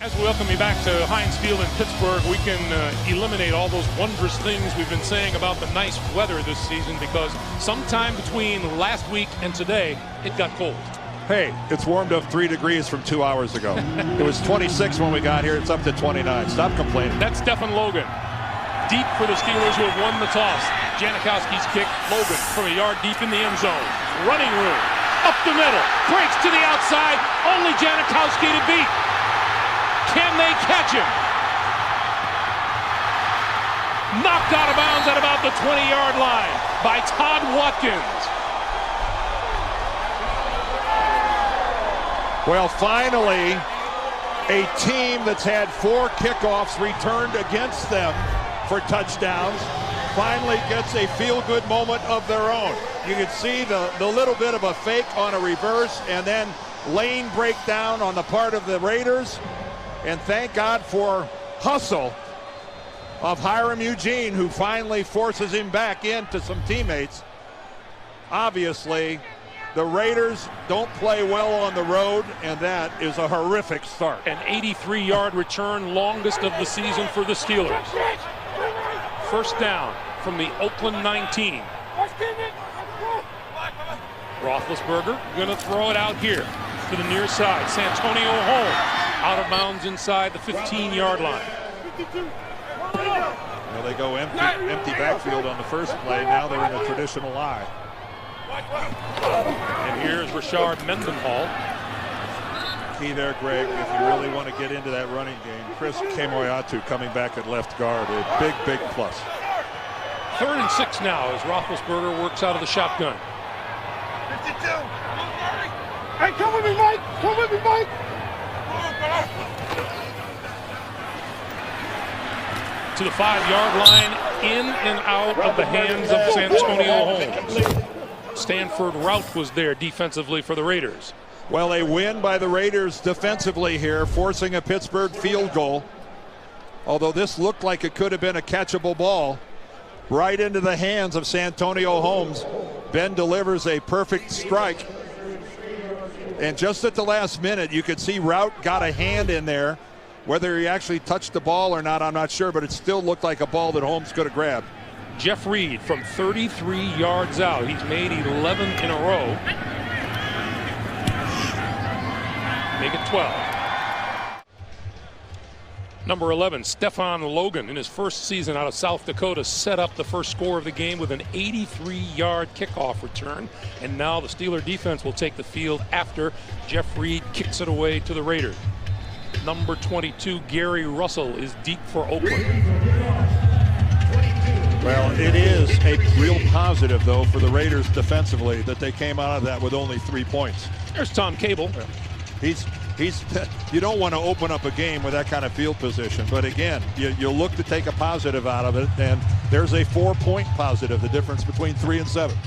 As we welcome you back to Heinz Field in Pittsburgh, we can eliminate all those wondrous things we've been saying about the nice weather this season, because sometime between last week and today, it got cold. Hey, it's warmed up 3 degrees from 2 hours ago. It was 26 when we got here. It's up to 29. Stop complaining. That's Stephen Logan. Deep for the Steelers, who have won the toss. Janikowski's kick. Logan from a yard deep in the end zone. Running room. Up the middle. Breaks to the outside. Only Janikowski to beat. Can they catch him? Knocked out of bounds at about the 20-yard line by Todd Watkins. Well, finally, a team that's had 4 kickoffs returned against them for touchdowns finally gets a feel-good moment of their own. You can see the little bit of a fake on a reverse, and then lane breakdown on the part of the Raiders. And thank God for hustle of Hiram Eugene, who finally forces him back into some teammates. Obviously, the Raiders don't play well on the road, and that is a horrific start. An 83-yard return, longest of the season for the Steelers. First down from the Oakland 19. Roethlisberger going to throw it out here to the near side. Santonio Holmes out of bounds inside the 15-yard line. Well, they go empty backfield on the first play. Now they're in a traditional I. And here's Rashard Mendenhall. Key there, Greg, if you really want to get into that running game. Chris Kemoyatu coming back at left guard. A big, big plus. 3rd and 6 now as Roethlisberger works out of the shotgun. 52. Hey, come with me, Mike. Come with me, Mike. To the 5-yard line, in and out of the hands of Santonio Holmes. Stanford Routt was there defensively for the Raiders. Well, a win by the Raiders defensively here, forcing a Pittsburgh field goal. Although this looked like it could have been a catchable ball, right into the hands of Santonio Holmes. Ben delivers a perfect strike. And just at the last minute, you could see Routt got a hand in there. Whether he actually touched the ball or not, I'm not sure, but it still looked like a ball that Holmes could have grabbed. Jeff Reed from 33 yards out. He's made 11 in a row. Make it 12. Number 11, Stephen Logan, in his first season out of South Dakota, set up the first score of the game with an 83-yard kickoff return. And now the Steeler defense will take the field after Jeff Reed kicks it away to the Raiders. Number 22, Gary Russell, is deep for Oakland. Well, it is a real positive, though, for the Raiders defensively that they came out of that with only 3 points. There's Tom Cable. You don't want to open up a game with that kind of field position, but again, you look to take a positive out of it, and there's a 4-point positive, the difference between 3 and 7.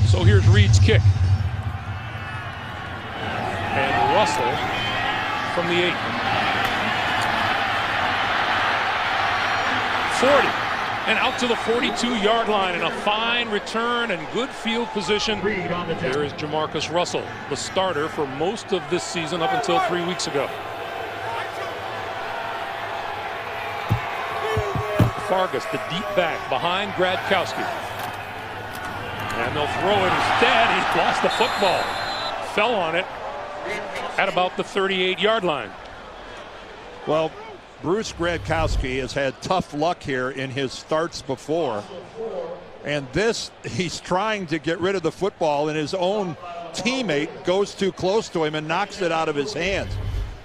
So here's Reed's kick. And Russell from the 8. 40. And out to the 42-yard line, and a fine return and good field position. There is Jamarcus Russell, the starter for most of this season up until 3 weeks ago. Fargas, the deep back, behind Gradkowski. And they'll throw it instead. He's lost the football. Fell on it at about the 38-yard line. Well, Bruce Gradkowski has had tough luck here in his starts before. And this, he's trying to get rid of the football, and his own teammate goes too close to him and knocks it out of his hands.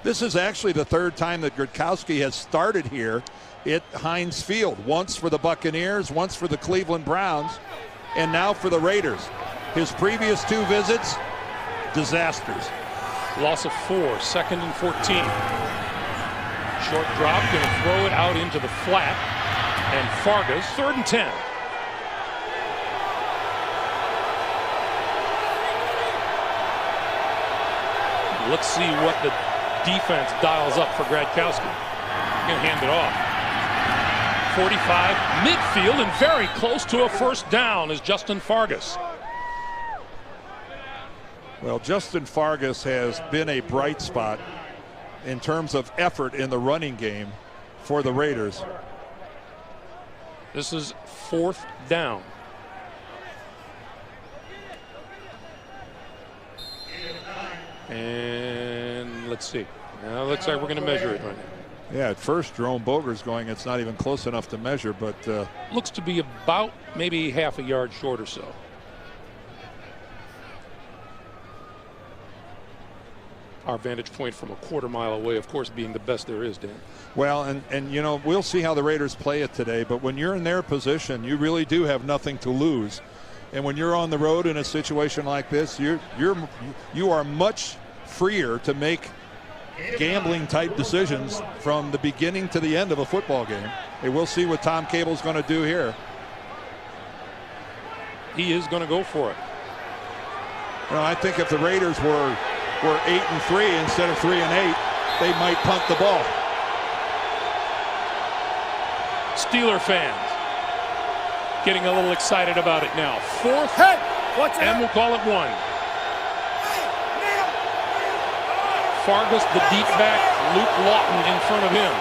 This is actually the 3rd time that Gradkowski has started here at Heinz Field. Once for the Buccaneers, once for the Cleveland Browns, and now for the Raiders. His previous 2 visits, disasters. Loss of 4, 2nd and 14. Short drop, going to throw it out into the flat. And Fargas, 3rd and 10. Let's see what the defense dials up for Gradkowski. Going to hand it off. 45, midfield, and very close to a first down is Justin Fargas. Well, Justin Fargas has been a bright spot in terms of effort in the running game for the Raiders. This is 4th down. And let's see. Now it looks like we're going to measure it right now. Yeah, at first Jerome Boger's going, it's not even close enough to measure, but looks to be about maybe half a yard short or so. Our vantage point from a quarter mile away, of course, being the best there is, Dan. Well, and you know, we'll see how the Raiders play it today, but when you're in their position, you really do have nothing to lose. And when you're on the road in a situation like this, you are much freer to make gambling type decisions from the beginning to the end of a football game. And we'll see what Tom Cable's going to do here. He is going to go for it. You know, I think if the Raiders were 8-3 instead of 3-8, they might punt the ball. Steeler fans getting a little excited about it now. 4th, and we'll call it 1. Fargas, the deep back, Luke Lawton in front of him.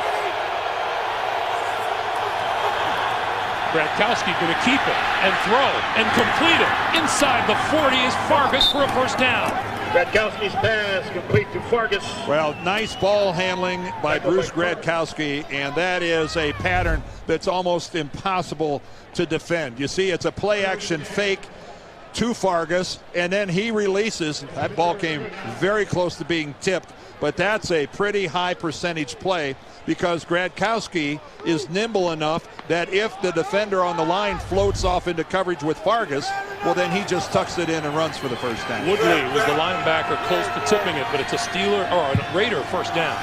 Gradkowski going to keep it and throw and complete it. Inside the 40 is Fargas for a first down. Gradkowski's pass complete to Fargas. Well, nice ball handling by Bruce Gradkowski, and that is a pattern that's almost impossible to defend. You see, it's a play-action fake to Fargas, and then he releases. That ball came very close to being tipped, but that's a pretty high percentage play because Gradkowski is nimble enough that if the defender on the line floats off into coverage with Fargas, well, then he just tucks it in and runs for the first down. Woodley was the linebacker close to tipping it, but it's a Steeler or a Raider first down.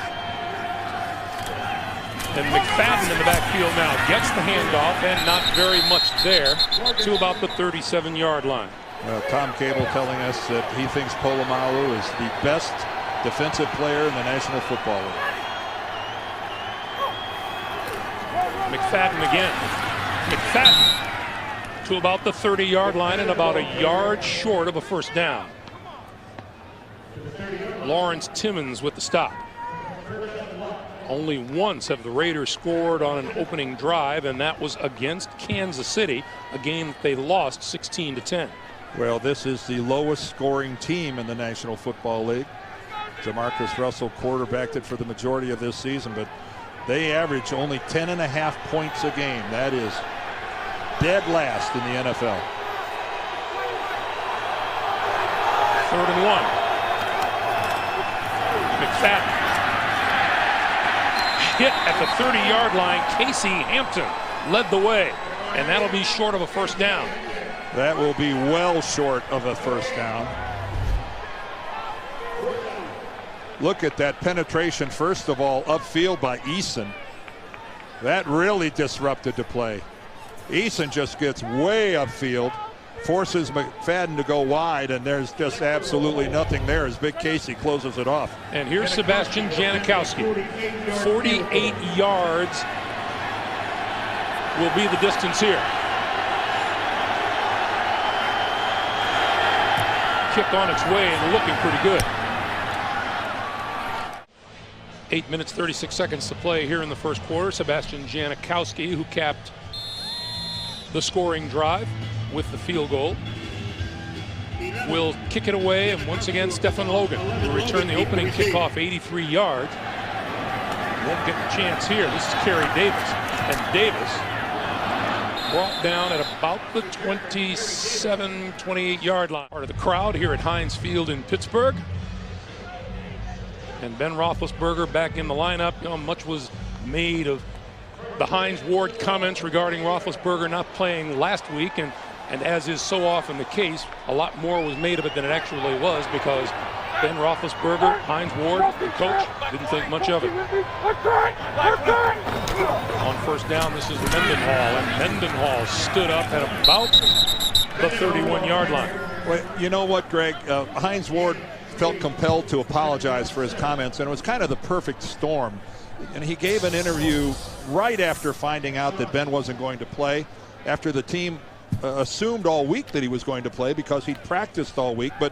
And McFadden in the backfield now gets the handoff, and not very much there to about the 37-yard line. Tom Cable telling us that he thinks Polamalu is the best defensive player in the National Football League. McFadden again. McFadden to about the 30-yard line and about a yard short of a first down. Lawrence Timmons with the stop. Only once have the Raiders scored on an opening drive, and that was against Kansas City, a game that they lost 16-10. Well, this is the lowest scoring team in the National Football League. Jamarcus Russell quarterbacked it for the majority of this season, but they average only 10.5 points a game. That is dead last in the NFL. 3rd and 1. McFadden. Hit at the 30-yard line. Casey Hampton led the way, and that'll be short of a first down. That will be well short of a first down. Look at that penetration, first of all, upfield by Eason. That really disrupted the play. Eason just gets way upfield, forces McFadden to go wide, and there's just absolutely nothing there as Big Casey closes it off. And here's Sebastian Janikowski. 48 yards will be the distance here. Kick on its way and looking pretty good. 8 minutes, 36 seconds to play here in the first quarter. Sebastian Janikowski, who capped the scoring drive with the field goal, will kick it away, and once again Stephen Logan will return the opening kickoff 83 yards. Won't get the chance here. This is Kerry Davis, and Davis brought down at about the 27, 28-yard line. Part of the crowd here at Heinz Field in Pittsburgh. And Ben Roethlisberger back in the lineup. You know, much was made of the Hines Ward comments regarding Roethlisberger not playing last week, and as is so often the case, a lot more was made of it than it actually was, because Ben Roethlisberger, Hines Ward, the coach, didn't think much of it. On first down, this is Mendenhall, and Mendenhall stood up at about the 31-yard line. Well, you know what, Greg? Hines Ward felt compelled to apologize for his comments, and it was kind of the perfect storm. And he gave an interview right after finding out that Ben wasn't going to play, after the team assumed all week that he was going to play because he'd practiced all week, but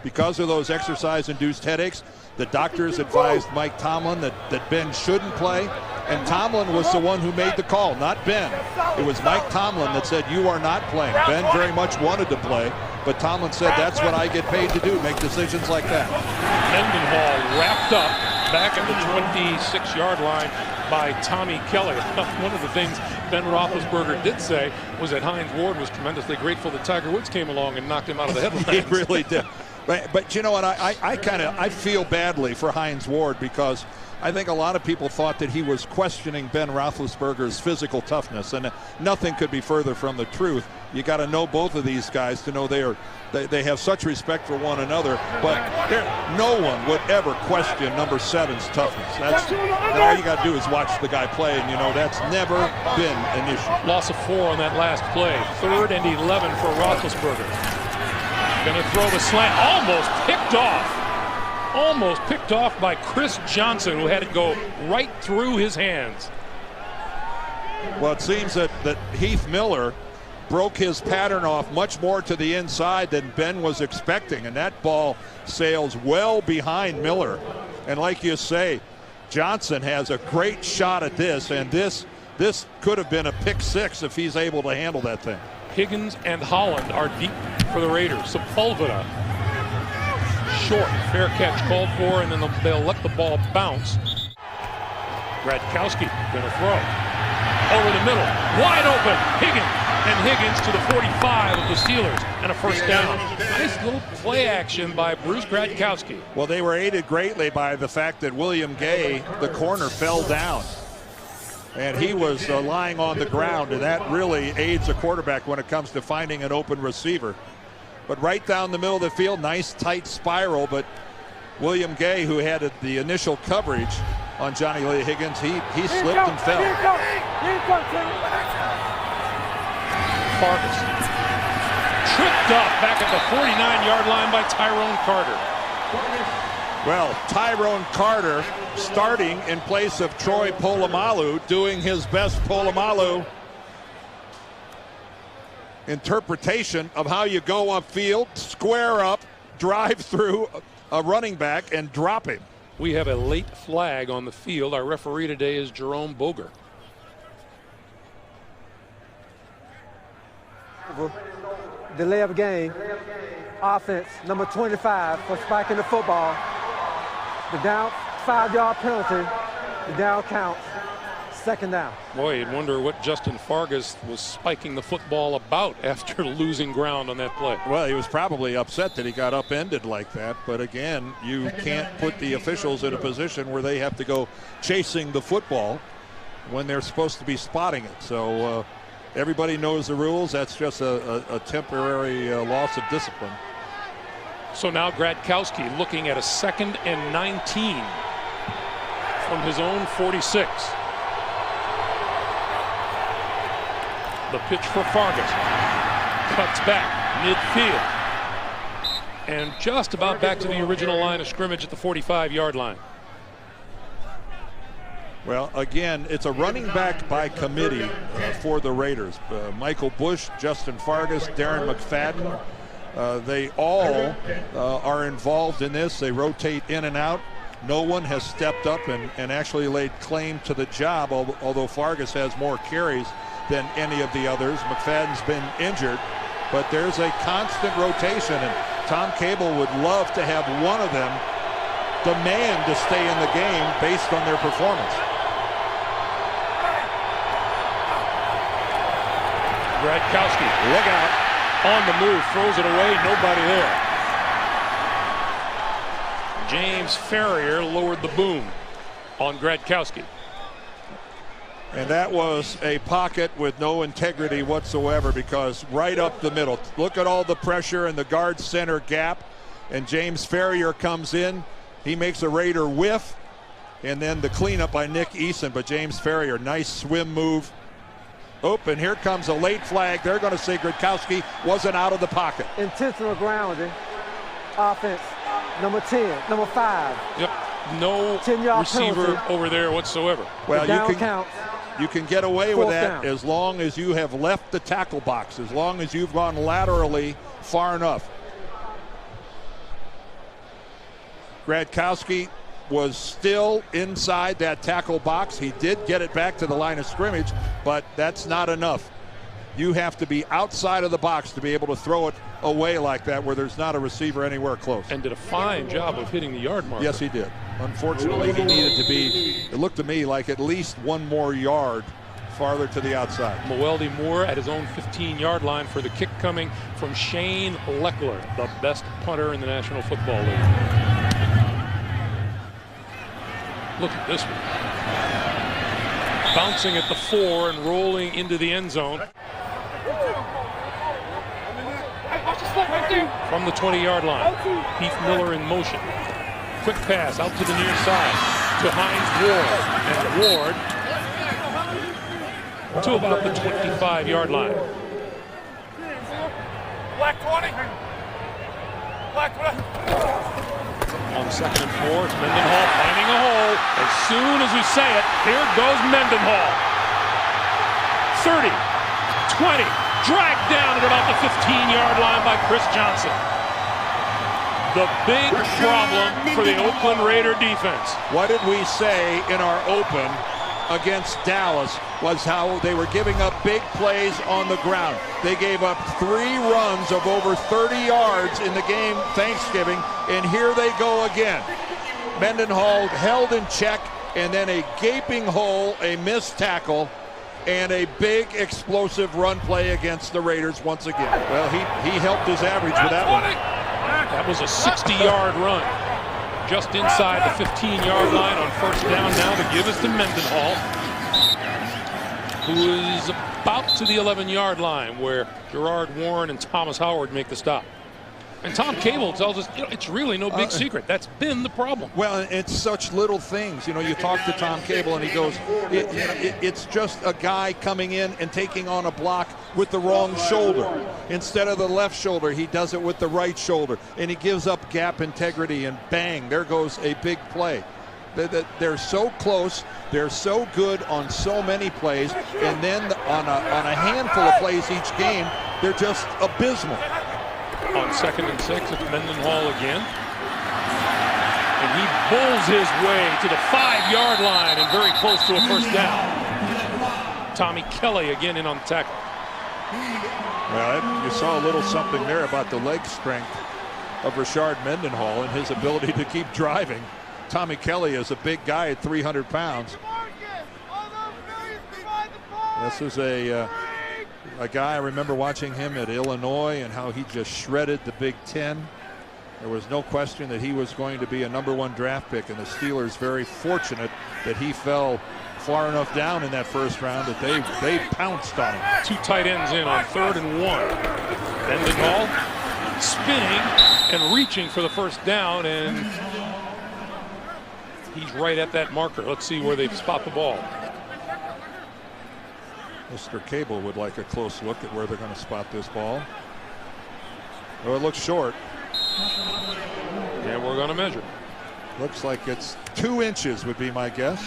because of those exercise-induced headaches. The doctors advised Mike Tomlin that Ben shouldn't play, and Tomlin was the one who made the call, not Ben. It was Mike Tomlin that said, you are not playing. Ben very much wanted to play, but Tomlin said, that's what I get paid to do, make decisions like that. Mendenhall wrapped up back at the 26-yard line by Tommy Kelly. One of the things Ben Roethlisberger did say was that Hines Ward was tremendously grateful that Tiger Woods came along and knocked him out of the headlines. He really did. But you know what, I feel badly for Hines Ward, because I think a lot of people thought that he was questioning Ben Roethlisberger's physical toughness, and nothing could be further from the truth. You got to know both of these guys to know they have such respect for one another, but no one would ever question number 7's toughness. All you got to do is watch the guy play, and you know that's never been an issue. Loss of 4 on that last play. 3rd and 11 for Roethlisberger. Going to throw the slant, almost picked off by Chris Johnson, who had it go right through his hands. Well, it seems that Heath Miller broke his pattern off much more to the inside than Ben was expecting, and that ball sails well behind Miller. And like you say, Johnson has a great shot at this, and this could have been a pick 6 if he's able to handle that thing. Higgins and Holland are deep for the Raiders. Sepulveda short, fair catch called for, and then they'll let the ball bounce. Gradkowski gonna throw over the middle, wide open. Higgins to the 45 of the Steelers, and a first down. Nice little play action by Bruce Gradkowski. Well, they were aided greatly by the fact that William Gay, the corner, fell down. And he was lying on the ground, and that really aids a quarterback when it comes to finding an open receiver. But right down the middle of the field, nice tight spiral, but William Gay, who had the initial coverage on Johnny Lee Higgins, he slipped and fell. Farkas tripped up back at the 49-yard line by Tyrone Carter. Well, Tyrone Carter starting in place of Troy Polamalu, doing his best Polamalu interpretation of how you go upfield, square up, drive through a running back, and drop him. We have a late flag on the field. Our referee today is Jerome Boger. Delay of game. Offense, number 25 for spiking the football. The down, 5-yard penalty. The down counts. Second down. Boy, you'd wonder what Justin Fargas was spiking the football about after losing ground on that play. Well, he was probably upset that he got upended like that. But again, you can't put the officials in a position where they have to go chasing the football when they're supposed to be spotting it. So everybody knows the rules. That's just a temporary loss of discipline. So now Gradkowski looking at a 2nd and 19 from his own 46. The pitch for Fargas. Cuts back midfield. And just about back to the original line of scrimmage at the 45-yard line. Well, again, it's a running back by committee for the Raiders. Michael Bush, Justin Fargas, Darren McFadden. They all are involved in this. They rotate in and out. No one has stepped up and actually laid claim to the job, although Fargas has more carries than any of the others. McFadden's been injured, but there's a constant rotation, and Tom Cable would love to have one of them demand to stay in the game based on their performance. Gradkowski, look out, on the move, throws it away, nobody there. James Ferrier lowered the boom on Gradkowski. And that was a pocket with no integrity whatsoever, because right up the middle, look at all the pressure in the guard center gap, and James Ferrier comes in. He makes a Raider whiff, and then the cleanup by Nick Eason, but James Ferrier, nice swim move. Oh, and here comes a late flag. They're going to say Gradkowski wasn't out of the pocket. Intentional grounding. Offense, number 10, number 5. Yep, no receiver penalty over there whatsoever. Well, counts. You can get away with that down. as long as you have left the tackle box, as long as you've gone laterally far enough. Gradkowski was still inside that tackle box. He did get it back to the line of scrimmage, but that's not enough. You have to be outside of the box to be able to throw it away like that where there's not a receiver anywhere close. And did a fine job of hitting the yard marker. Yes, he did. Unfortunately, he needed to be, it looked to me like at least one more yard farther to the outside. Moelde Moore at his own 15-yard line for the kick coming from Shane Leckler, the best punter in the National Football League. Look at this one. Bouncing at the 4 and rolling into the end zone. From the 20-yard line, Heath Miller in motion. Quick pass out to the near side to Hines Ward, and Ward to about the 25-yard line. Black 20. Black 20. On 2nd and 4, it's Mendenhall finding a hole. As soon as we say it, here goes Mendenhall. 30, 20, dragged down at about the 15-yard line by Chris Johnson. The big problem for the Oakland Raider defense. What did we say in our open against Dallas was how they were giving up big plays on the ground. They gave up 3 runs of over 30 yards in the game Thanksgiving, and here they go again. Mendenhall held in check, and then a gaping hole, a missed tackle, and a big explosive run play against the Raiders once again. Well, he helped his average with that one. That was a 60-yard run. Just inside the 15-yard line on 1st down now to give us to Mendenhall, who is about to the 11-yard line where Gerard Warren and Thomas Howard make the stop. And Tom Cable tells us, it's really no big secret. That's been the problem. Well, it's such little things. You talk to Tom Cable and he goes, it's just a guy coming in and taking on a block with the wrong shoulder. Instead of the left shoulder, he does it with the right shoulder. And he gives up gap integrity, and bang, there goes a big play. They're so close. They're so good on so many plays. And then on a handful of plays each game, they're just abysmal. On 2nd and 6, it's Mendenhall again. And he bulls his way to the 5-yard line and very close to a 1st down. Tommy Kelly again in on the tackle. Well, you saw a little something there about the leg strength of Richard Mendenhall and his ability to keep driving. Tommy Kelly is a big guy at 300 pounds. This is a guy, I remember watching him at Illinois and how he just shredded the Big Ten. There was no question that he was going to be a #1 draft pick, and the Steelers very fortunate that he fell far enough down in that 1st round that they pounced on him. 2 tight ends in on 3rd and 1. Mendenhall spinning and reaching for the 1st down, and he's right at that marker. Let's see where they spot the ball. Mr. Cable would like a close look at where they're going to spot this ball. Oh, it looks short. And we're going to measure. Looks like it's 2 inches would be my guess.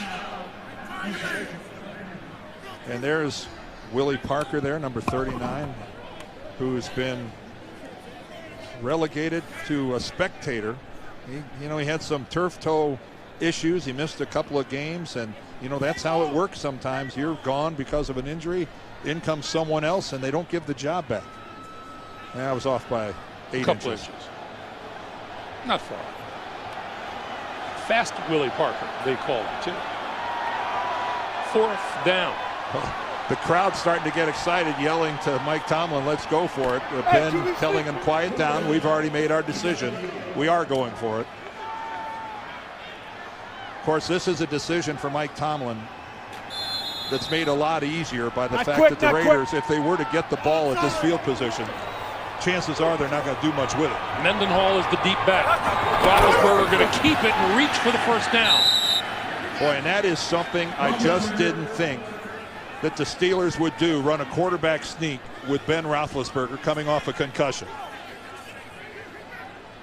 And there's Willie Parker there, number 39, who's been relegated to a spectator. He had some turf toe issues. He missed a couple of games, and that's how it works sometimes. You're gone because of an injury, in comes someone else, and they don't give the job back. I was off by 8 inches. Not far. Fast Willie Parker, they call him too. 4th down. The crowd's starting to get excited, yelling to Mike Tomlin, let's go for it. Ben telling him, quiet down. We've already made our decision. We are going for it. Of course, this is a decision for Mike Tomlin that's made a lot easier by the fact that the Raiders, if they were to get the ball at this field position, chances are they're not going to do much with it. Mendenhall is the deep back. Roethlisberger going to keep it and reach for the 1st down. Boy, and that is something I just didn't think that the Steelers would do, run a quarterback sneak with Ben Roethlisberger coming off a concussion.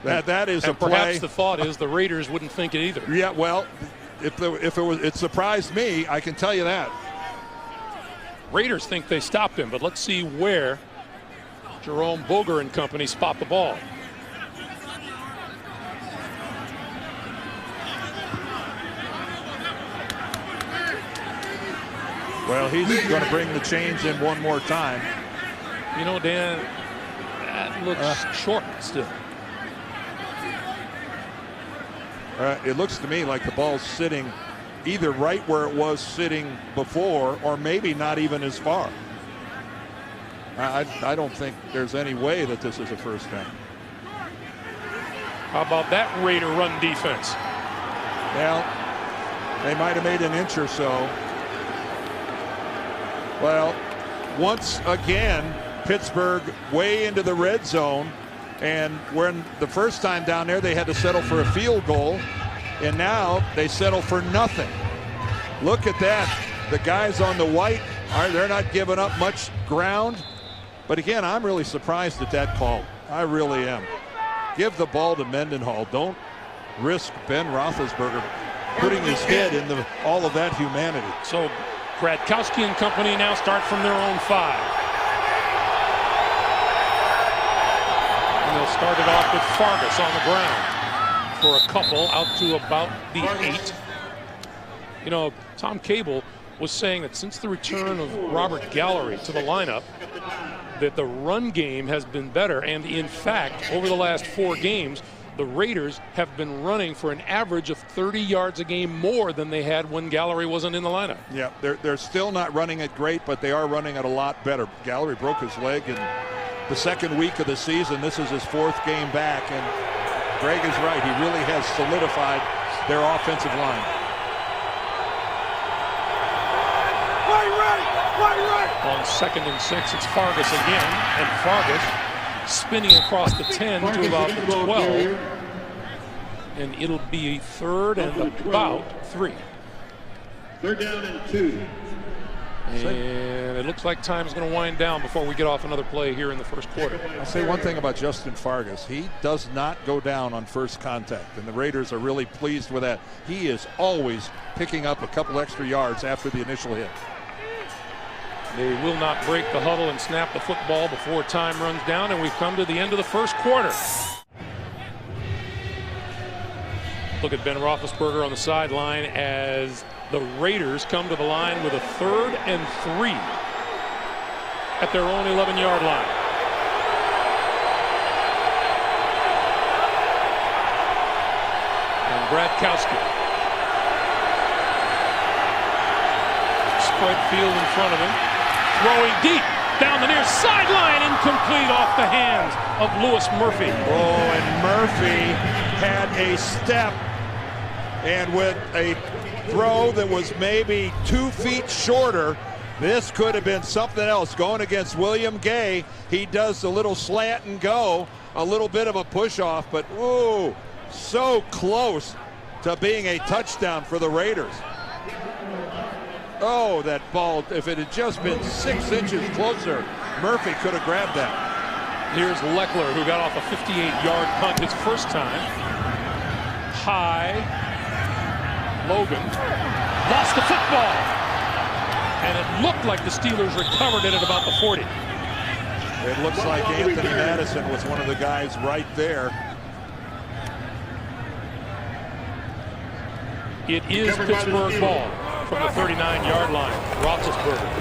That is a play. Perhaps the thought is the Raiders wouldn't think it either. Yeah, well, it surprised me, I can tell you that. Raiders think they stopped him, but let's see where Jerome Boger and company spot the ball. Well, he's going to bring the chains in one more time. You know, Dan, that looks short still. It looks to me like the ball's sitting either right where it was sitting before, or maybe not even as far. I don't think there's any way that this is a first down. How about that Raider run defense? Well, they might have made an inch or so. Well, once again, Pittsburgh way into the red zone. And when the first time down there, they had to settle for a field goal. And now they settle for nothing. Look at that. The guys on the white, they're not giving up much ground. But again, I'm really surprised at that call. I really am. Give the ball to Mendenhall. Don't risk Ben Roethlisberger putting his head into all of that humanity. So Gradkowski and company now start from their own 5. And they'll start it off with Fargas on the ground for a couple out to about the 8. You know, Tom Cable was saying that since the return of Robert Gallery to the lineup, that the run game has been better. And in fact, over the last 4 games, the Raiders have been running for an average of 30 yards a game more than they had when Gallery wasn't in the lineup. Yeah, they're still not running it great, but they are running it a lot better. Gallery broke his leg in the second week of the season. This is his 4th game back, and Greg is right. He really has solidified their offensive line. On 2nd and 6, it's Fargas again, and Fargas spinning across the 10 to about the 12, and it'll be 3rd and about 3. 3rd down and 2. And it looks like time is going to wind down before we get off another play here in the first quarter. I'll say one thing about Justin Fargas. He does not go down on first contact, and the Raiders are really pleased with that. He is always picking up a couple extra yards after the initial hit. They will not break the huddle and snap the football before time runs down, and we've come to the end of the first quarter. Look at Ben Roethlisberger on the sideline as the Raiders come to the line with a 3rd and 3 at their own 11-yard line. And Gradkowski. Spread field in front of him. Throwing deep down the near sideline, incomplete off the hands of Louis Murphy. Oh, and Murphy had a step, and with a throw that was maybe 2 feet shorter, this could have been something else. Going against William Gay, he does a little slant and go, a little bit of a push off, but ooh, so close to being a touchdown for the Raiders. Oh, that ball, if it had just been 6 inches closer, Murphy could have grabbed that. Here's Leckler, who got off a 58-yard punt his first time. High. Logan lost the football. And it looked like the Steelers recovered it at about the 40. It looks like Anthony Madison was one of the guys right there. It is Pittsburgh ball from the 39-yard line. Roethlisberger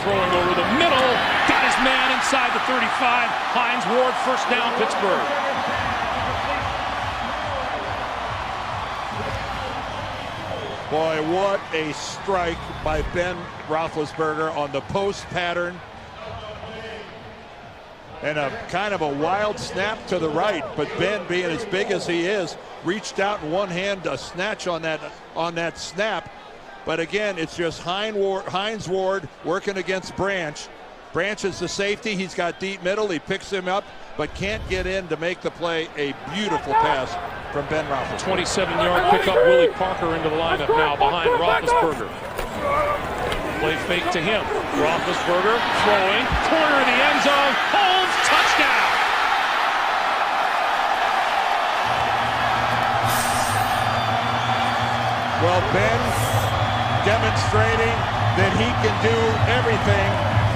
throwing over the middle, got his man inside the 35. Hines Ward, first down, Pittsburgh. Boy, what a strike by Ben Roethlisberger on the post pattern. And a kind of a wild snap to the right, but Ben, being as big as he is, reached out in one hand to snatch on that snap. But again, it's just Hines Ward working against Branch. Branch is the safety. He's got deep middle. He picks him up, but can't get in to make the play. A beautiful pass from Ben Roethlisberger. 27-yard pickup. Willie Parker into the lineup now behind Roethlisberger. Play fake to him. Roethlisberger throwing, corner of the end zone. Holmes, touchdown. Well, Ben demonstrating that he can do everything.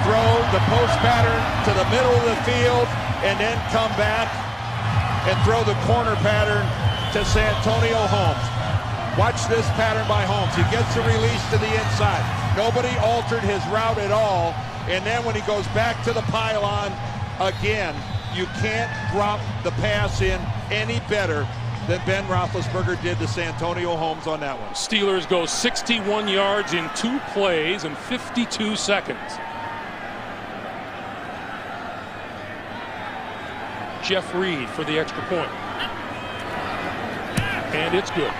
Throw the post pattern to the middle of the field and then come back and throw the corner pattern to Santonio Holmes. Watch this pattern by Holmes. He gets the release to the inside. Nobody altered his route at all. And then when he goes back to the pylon again, you can't drop the pass in any better than Ben Roethlisberger did to Santonio Holmes on that one. Steelers go 61 yards in 2 plays and 52 seconds. Jeff Reed for the extra point. And it's good.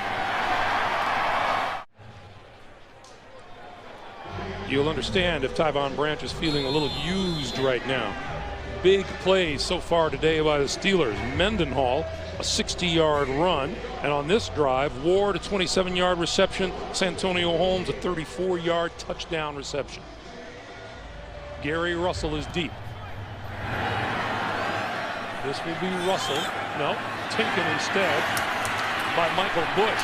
You'll understand if Tyvon Branch is feeling a little used right now. Big plays so far today by the Steelers. Mendenhall, a 60-yard run. And on this drive, Ward, a 27-yard reception. Santonio Holmes, a 34-yard touchdown reception. Gary Russell is deep. This will be Russell. No, Tinkin instead by Michael Bush.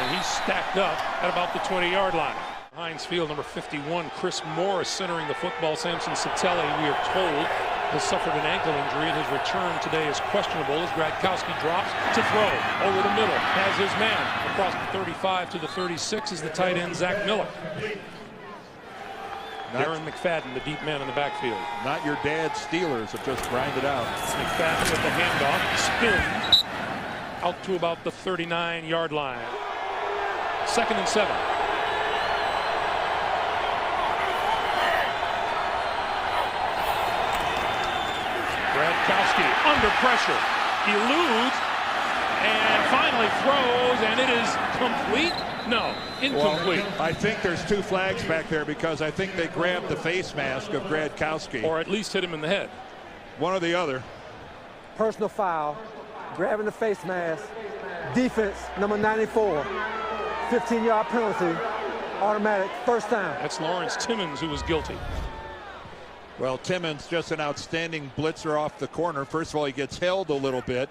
And he's stacked up at about the 20-yard line. Heinz Field, number 51, Chris Morris centering the football. Samson Satelli, we are told, has suffered an ankle injury, and his return today is questionable as Gradkowski drops to throw over the middle. Has his man across the 35 to the 36 is the tight end, Zach Miller. Darren McFadden, the deep man in the backfield. Not your dad's Steelers have just grinded out. McFadden with the handoff, spins out to about the 39-yard line. 2nd and 7. Gradkowski under pressure, eludes, and finally throws, and it is complete. No, incomplete. Well, I think there's 2 flags back there because I think they grabbed the face mask of Gradkowski. Or at least hit him in the head. One or the other. Personal foul, grabbing the face mask, defense, number 94, 15-yard penalty, automatic, first down. That's Lawrence Timmons who was guilty. Well, Timmons just an outstanding blitzer off the corner. First of all, he gets held a little bit,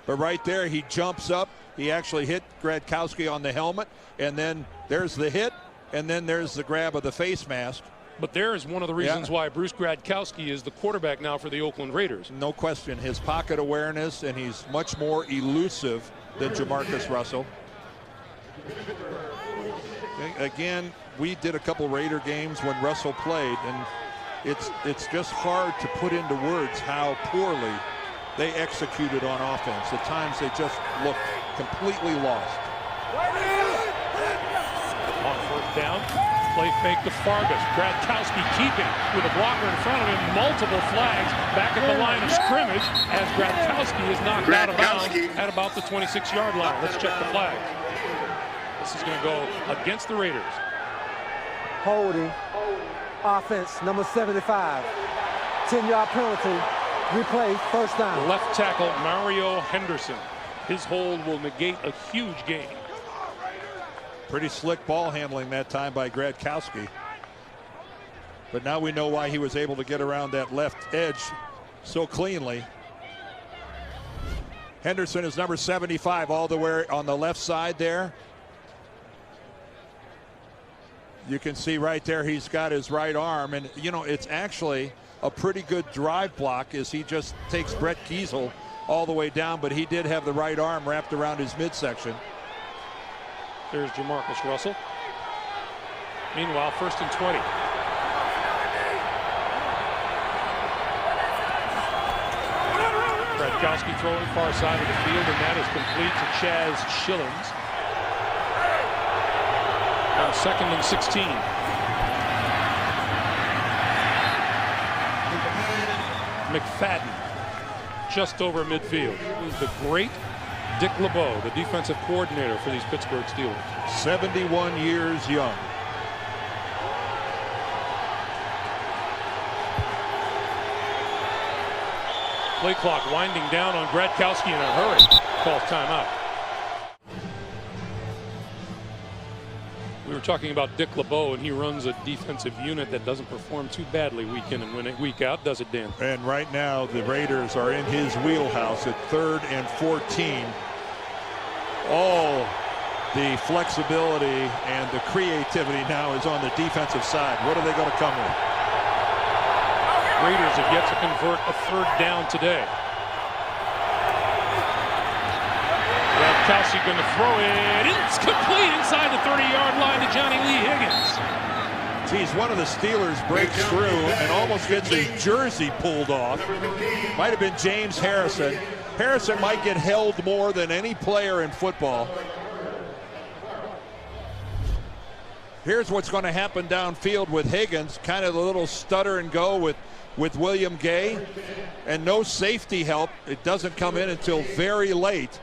but right there he jumps up. He actually hit Gradkowski on the helmet, and then there's the hit, and then there's the grab of the face mask. But there is one of the reasons why Bruce Gradkowski is the quarterback now for the Oakland Raiders. No question, his pocket awareness, and he's much more elusive than Jamarcus Russell. Again, we did a couple Raider games when Russell played, and it's just hard to put into words how poorly they executed on offense. At times they just looked completely lost. On 1st down, play fake to Fargas. Gradkowski keeping with a blocker in front of him. Multiple flags back at the line of scrimmage as Gradkowski is knocked out of bounds at about the 26-yard line. Let's check the flag. This is going to go against the Raiders. Holding. Offense, number 75, 10-yard penalty, replay, first down. Left tackle Mario Henderson. His hold will negate a huge gain. Pretty slick ball handling that time by Gradkowski. But now we know why he was able to get around that left edge so cleanly. Henderson is number 75 all the way on the left side there. You can see right there he's got his right arm, and you know it's actually a pretty good drive block as he just takes Brett Kiesel all the way down, but he did have the right arm wrapped around his midsection. There's Jamarcus Russell. Meanwhile, 1st and 20. Gradkowski throwing far side of the field, and that is complete to Chaz Schillings. On 2nd and 16. McFadden just over midfield. This is the great Dick LeBeau, the defensive coordinator for these Pittsburgh Steelers. 71 years young. Play clock winding down on Gradkowski in a hurry. Calls timeout. We were talking about Dick LeBeau, and he runs a defensive unit that doesn't perform too badly week in and week out, does it, Dan? And right now the Raiders are in his wheelhouse at 3rd and 14. All the flexibility and the creativity now is on the defensive side. What are they going to come with? Raiders have yet to convert a 3rd down today. Janikowski going to throw it. It's complete inside the 30-yard line to Johnny Lee Higgins. Geez, one of the Steelers breaks through and almost gets his jersey pulled off. Might have been James Harrison. Harrison might get held more than any player in football. Here's what's going to happen downfield with Higgins. Kind of a little stutter and go with William Gay. And no safety help. It doesn't come in until very late.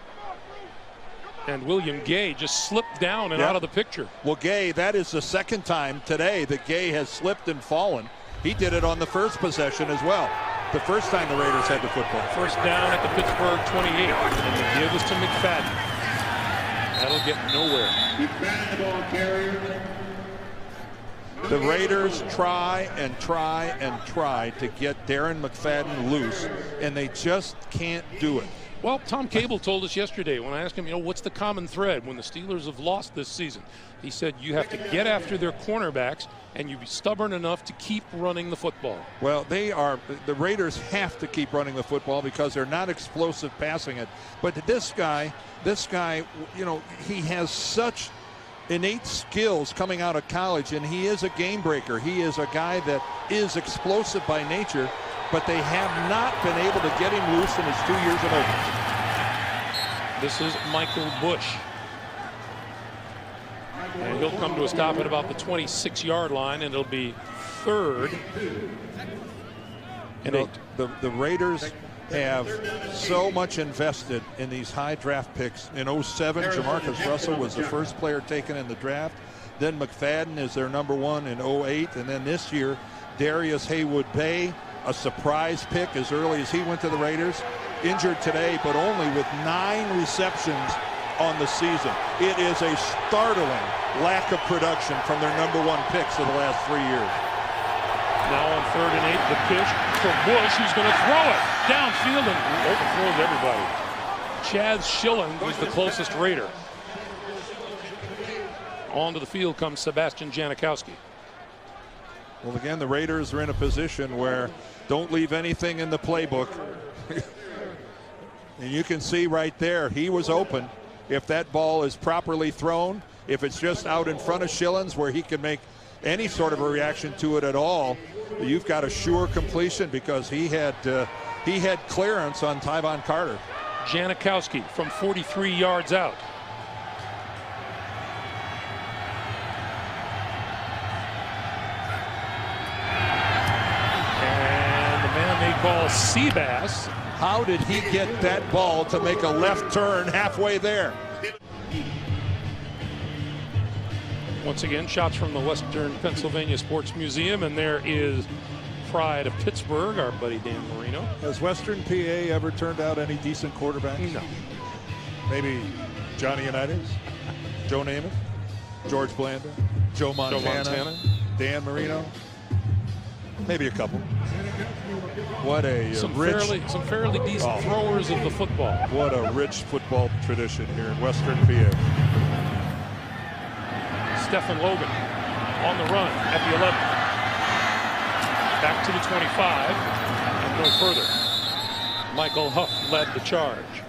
And William Gay just slipped down and out of the picture. Well, Gay, that is the second time today that Gay has slipped and fallen. He did it on the first possession as well. The first time the Raiders had the football. First down at the Pittsburgh 28. And the give is to McFadden. That'll get nowhere. The Raiders try and try and try to get Darren McFadden loose, and they just can't do it. Well, Tom Cable told us yesterday when I asked him, what's the common thread when the Steelers have lost this season? He said you have to get after their cornerbacks and you be stubborn enough to keep running the football. Well, the Raiders have to keep running the football because they're not explosive passing it. But this guy, he has such innate skills coming out of college, and he is a game breaker. He is a guy that is explosive by nature, but they have not been able to get him loose in his 2 years of Oakland. This is Michael Bush. And he'll come to a stop at about the 26-yard line, and it'll be 3rd and 8. The Raiders have so much invested in these high draft picks. In 07, Jamarcus Russell was the first player taken in the draft. Then McFadden is their number 1 in 08. And then this year, Darius Haywood-Bay, a surprise pick as early as he went to the Raiders. Injured today, but only with 9 receptions on the season. It is a startling lack of production from their number 1 picks of the last 3 years. Now on 3rd and 8, the pitch for Bush, who's going to throw it downfield and overthrows everybody. Chaz Schilling was the closest Raider. Onto the field comes Sebastian Janikowski. Well, again, the Raiders are in a position where don't leave anything in the playbook. And you can see right there, he was open. If that ball is properly thrown, if it's just out in front of Schillens where he can make any sort of a reaction to it at all, you've got a sure completion because he had clearance on Tyvon Carter. Janikowski from 43 yards out. And the man they call Seabass. How did he get that ball to make a left turn halfway there? Once again, shots from the Western Pennsylvania Sports Museum, and there is pride of Pittsburgh, our buddy Dan Marino. Has Western PA ever turned out any decent quarterbacks? No. Maybe Johnny Unitas, Joe Namath, George Blanda, Joe Montana, Dan Marino, maybe a couple. What a some fairly decent throwers of the football. What a rich football tradition here in Western PA. Stephen Logan on the run at the 11. Back to the 25 and no further. Michael Huff led the charge.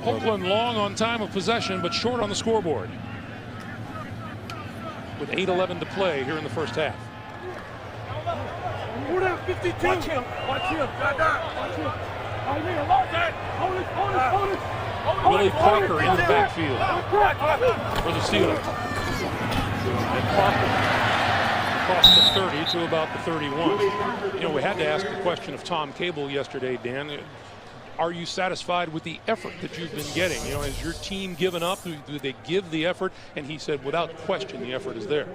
Oakland long on time of possession, but short on the scoreboard. With 8:11 to play here in the first half. 52. Watch him. Watch him. Watch him. Hold it. Willie Parker in the backfield for the Steelers. And Parker across the 30 to about the 31. We had to ask the question of Tom Cable yesterday, Dan. Are you satisfied with the effort that you've been getting? Has your team given up? Do they give the effort? And he said, without question, the effort is there.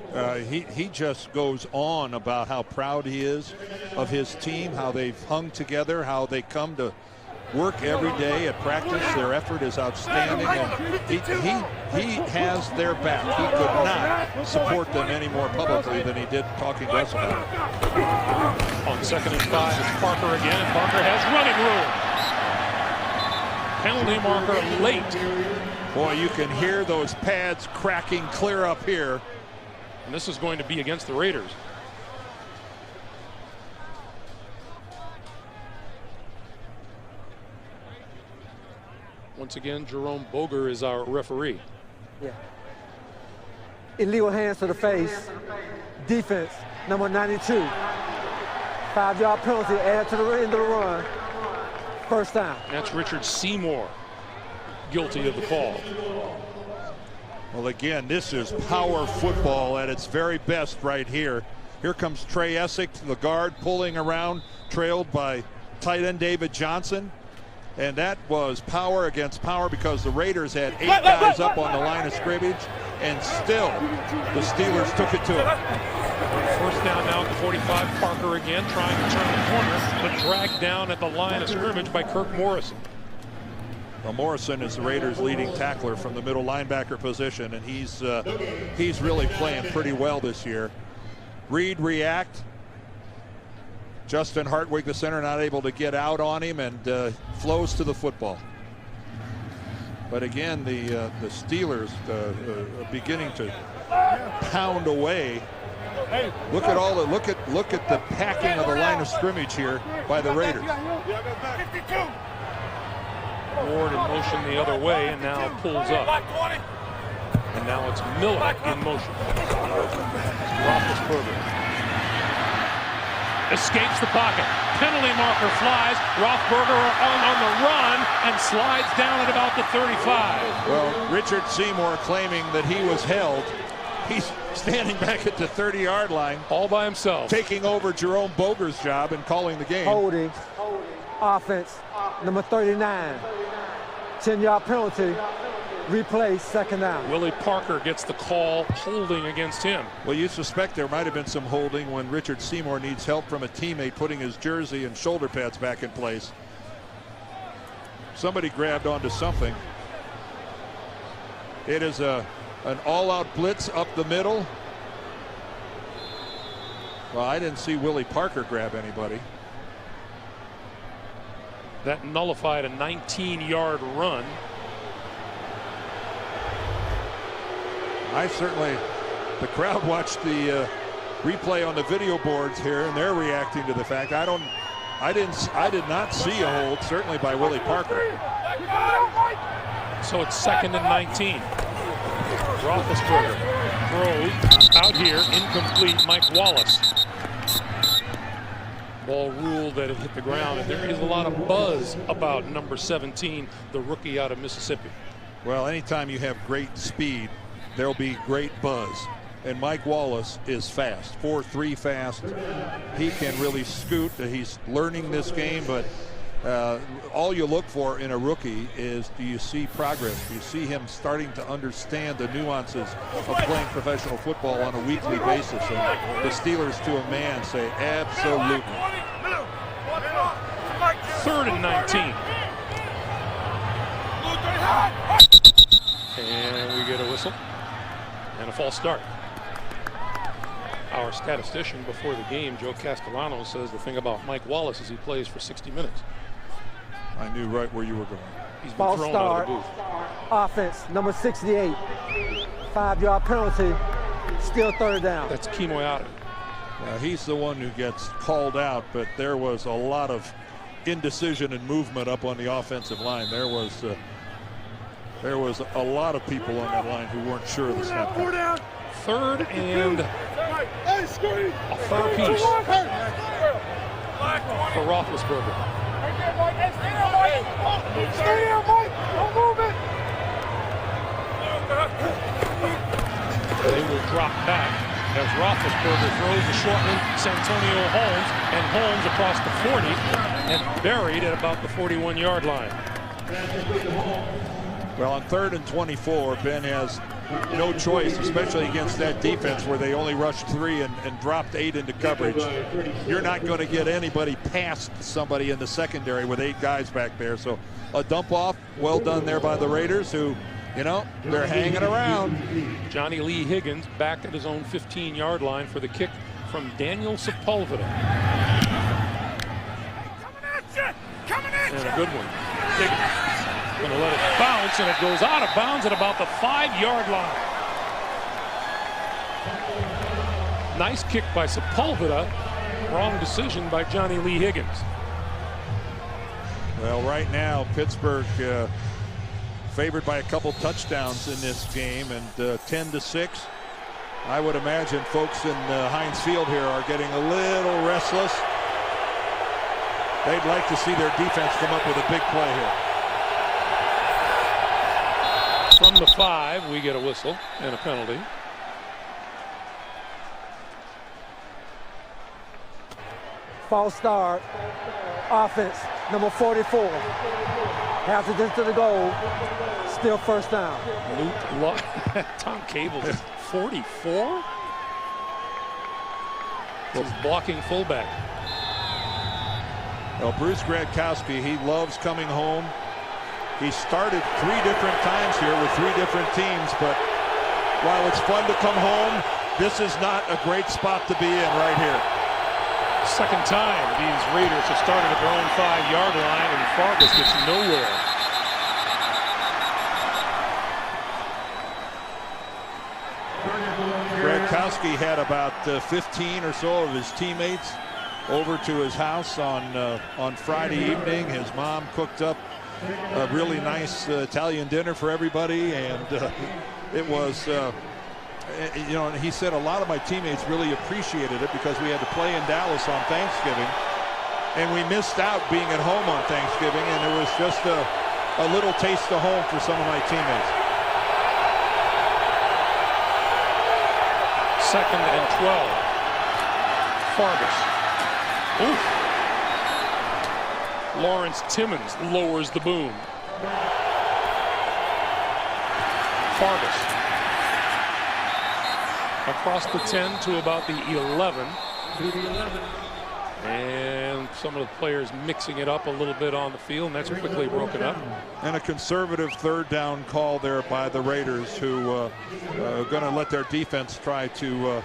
He just goes on about how proud he is of his team, how they've hung together, how they come to work every day at practice. Their effort is outstanding, and he has their back. He could not support them any more publicly than he did talking to us about it. On 2nd and 5, it's Parker again, and Parker has running room. Penalty marker late. Boy, you can hear those pads cracking clear up here. And this is going to be against the Raiders. Once again, Jerome Boger is our referee. Yeah. Illegal hands to the face. Defense, number 92. 5-yard penalty, add to the end of the run. First down. And that's Richard Seymour, guilty of the call. Well, again, this is power football at its very best right here. Here comes Trey Essex, the guard, pulling around, trailed by tight end David Johnson. And that was power against power because the Raiders had 8 guys up on the line of scrimmage, and still the Steelers took it to him. First down now at the 45. Parker again trying to turn the corner, but dragged down at the line of scrimmage by Kirk Morrison. Well, Morrison is the Raiders' leading tackler from the middle linebacker position, and he's really playing pretty well this year. Reed react. Justin Hartwig, the center, not able to get out on him, and flows to the football. But again, the Steelers beginning to pound away. Look at all the look at the packing of the line of scrimmage here by the Raiders. Ward in motion the other way, and now pulls up. And now it's Miller in motion. Roethlisberger escapes the pocket. Penalty marker flies. Roethlisberger on the run and slides down at about the 35. Well, Richard Seymour claiming that he was held. He's standing back at the 30-yard line, all by himself, taking over Jerome Boger's job and calling the game. Holding. Offense, number 39. 10-yard penalty. Replay, second down. Willie Parker gets the call, holding against him. Well, you suspect there might have been some holding when Richard Seymour needs help from a teammate putting his jersey and shoulder pads back in place. Somebody grabbed onto something. It is an all-out blitz up the middle. Well, I didn't see Willie Parker grab anybody. That nullified a 19-yard run. The crowd watched the replay on the video boards here, and they're reacting to the fact. I did not see a hold, certainly by Willie Parker. So it's 2nd and 19. Roethlisberger throws out here, incomplete. Mike Wallace. Ball ruled that it hit the ground, and there is a lot of buzz about number 17, the rookie out of Mississippi. Well, anytime you have great speed, there'll be great buzz. And Mike Wallace is fast, 4.3 fast. He can really scoot. He's learning this game, but all you look for in a rookie is, do you see progress? Do you see him starting to understand the nuances of playing professional football on a weekly basis? And the Steelers, to a man, say absolutely. 3rd and 19. And we get a whistle and a false start. Our statistician before the game, Joe Castellano, says the thing about Mike Wallace is he plays for 60 minutes. I knew right where you were going. He's been false thrown start. out of the booth. Offense, number 68. 5-yard penalty. Still third down. That's Kimoyata. He's the one who gets called out, but there was a lot of indecision and movement up on the offensive line. There was a lot of people on that line who weren't sure of the snap count. 3rd and a 4 piece for Roethlisberger. Stay there, Mike. Don't move it. They will drop back as Roethlisberger throws the short one. Santonio Holmes, and Holmes across the 40 and buried at about the 41-yard line. Well, on 3rd and 24, Ben has no choice, especially against that defense where they only rushed 3 and dropped 8 into coverage. You're not going to get anybody past somebody in the secondary with 8 guys back there. So a dump off, well done there by the Raiders, who, they're hanging around. Johnny Lee Higgins back at his own 15-yard line for the kick from Daniel Sepulveda. And a good one. Higgins going to let it bounce, and it goes out of bounds at about the 5-yard line. Nice kick by Sepulveda. Wrong decision by Johnny Lee Higgins. Well, right now, Pittsburgh favored by a couple touchdowns in this game, and 10-6. I would imagine folks in Heinz Field here are getting a little restless. They'd like to see their defense come up with a big play here. From the 5, we get a whistle and a penalty. False start. Offense, number 44. Has it into the goal. Still first down. Tom Cable is 44? He's blocking fullback. Well, Bruce Gradkowski, he loves coming home. He started 3 different times here with 3 different teams, but while it's fun to come home, this is not a great spot to be in right here. Second time these Raiders have started at their own 5-yard line, and Fargus gets nowhere. Gradkowski had about 15 or so of his teammates over to his house on Friday evening. His mom cooked up a really nice Italian dinner for everybody, and it was you know, he said a lot of my teammates really appreciated it because we had to play in Dallas on Thanksgiving, and we missed out being at home on Thanksgiving, and it was just a little taste of home for some of my teammates. 2nd and 12. Fargus. Oof. Lawrence Timmons lowers the boom. Fargus. Across the 10 to about the 11. And some of the players mixing it up a little bit on the field, and that's quickly broken up. And a conservative 3rd down call there by the Raiders, who are going to let their defense try to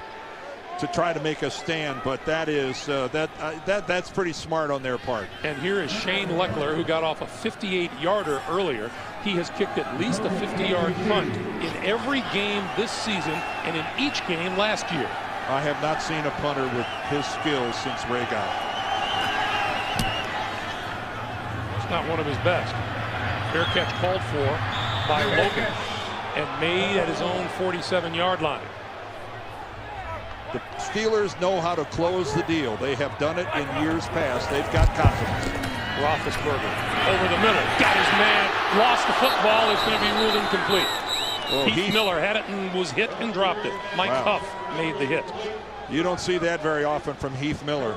make a stand, but that is that's pretty smart on their part. And here is Shane Leckler, who got off a 58-yarder earlier. He has kicked at least a 50-yard punt in every game this season and in each game last year. I have not seen a punter with his skills since Ray Guy. It's not one of his best. Fair catch called for by Logan and made at his own 47-yard line. The Steelers know how to close the deal. They have done it in years past. They've got confidence. Roethlisberger over the middle, got his man, lost the football. It's going to be ruled incomplete. Well, Heath Miller had it and was hit and dropped it. Mike Huff made the hit. You don't see that very often from Heath Miller.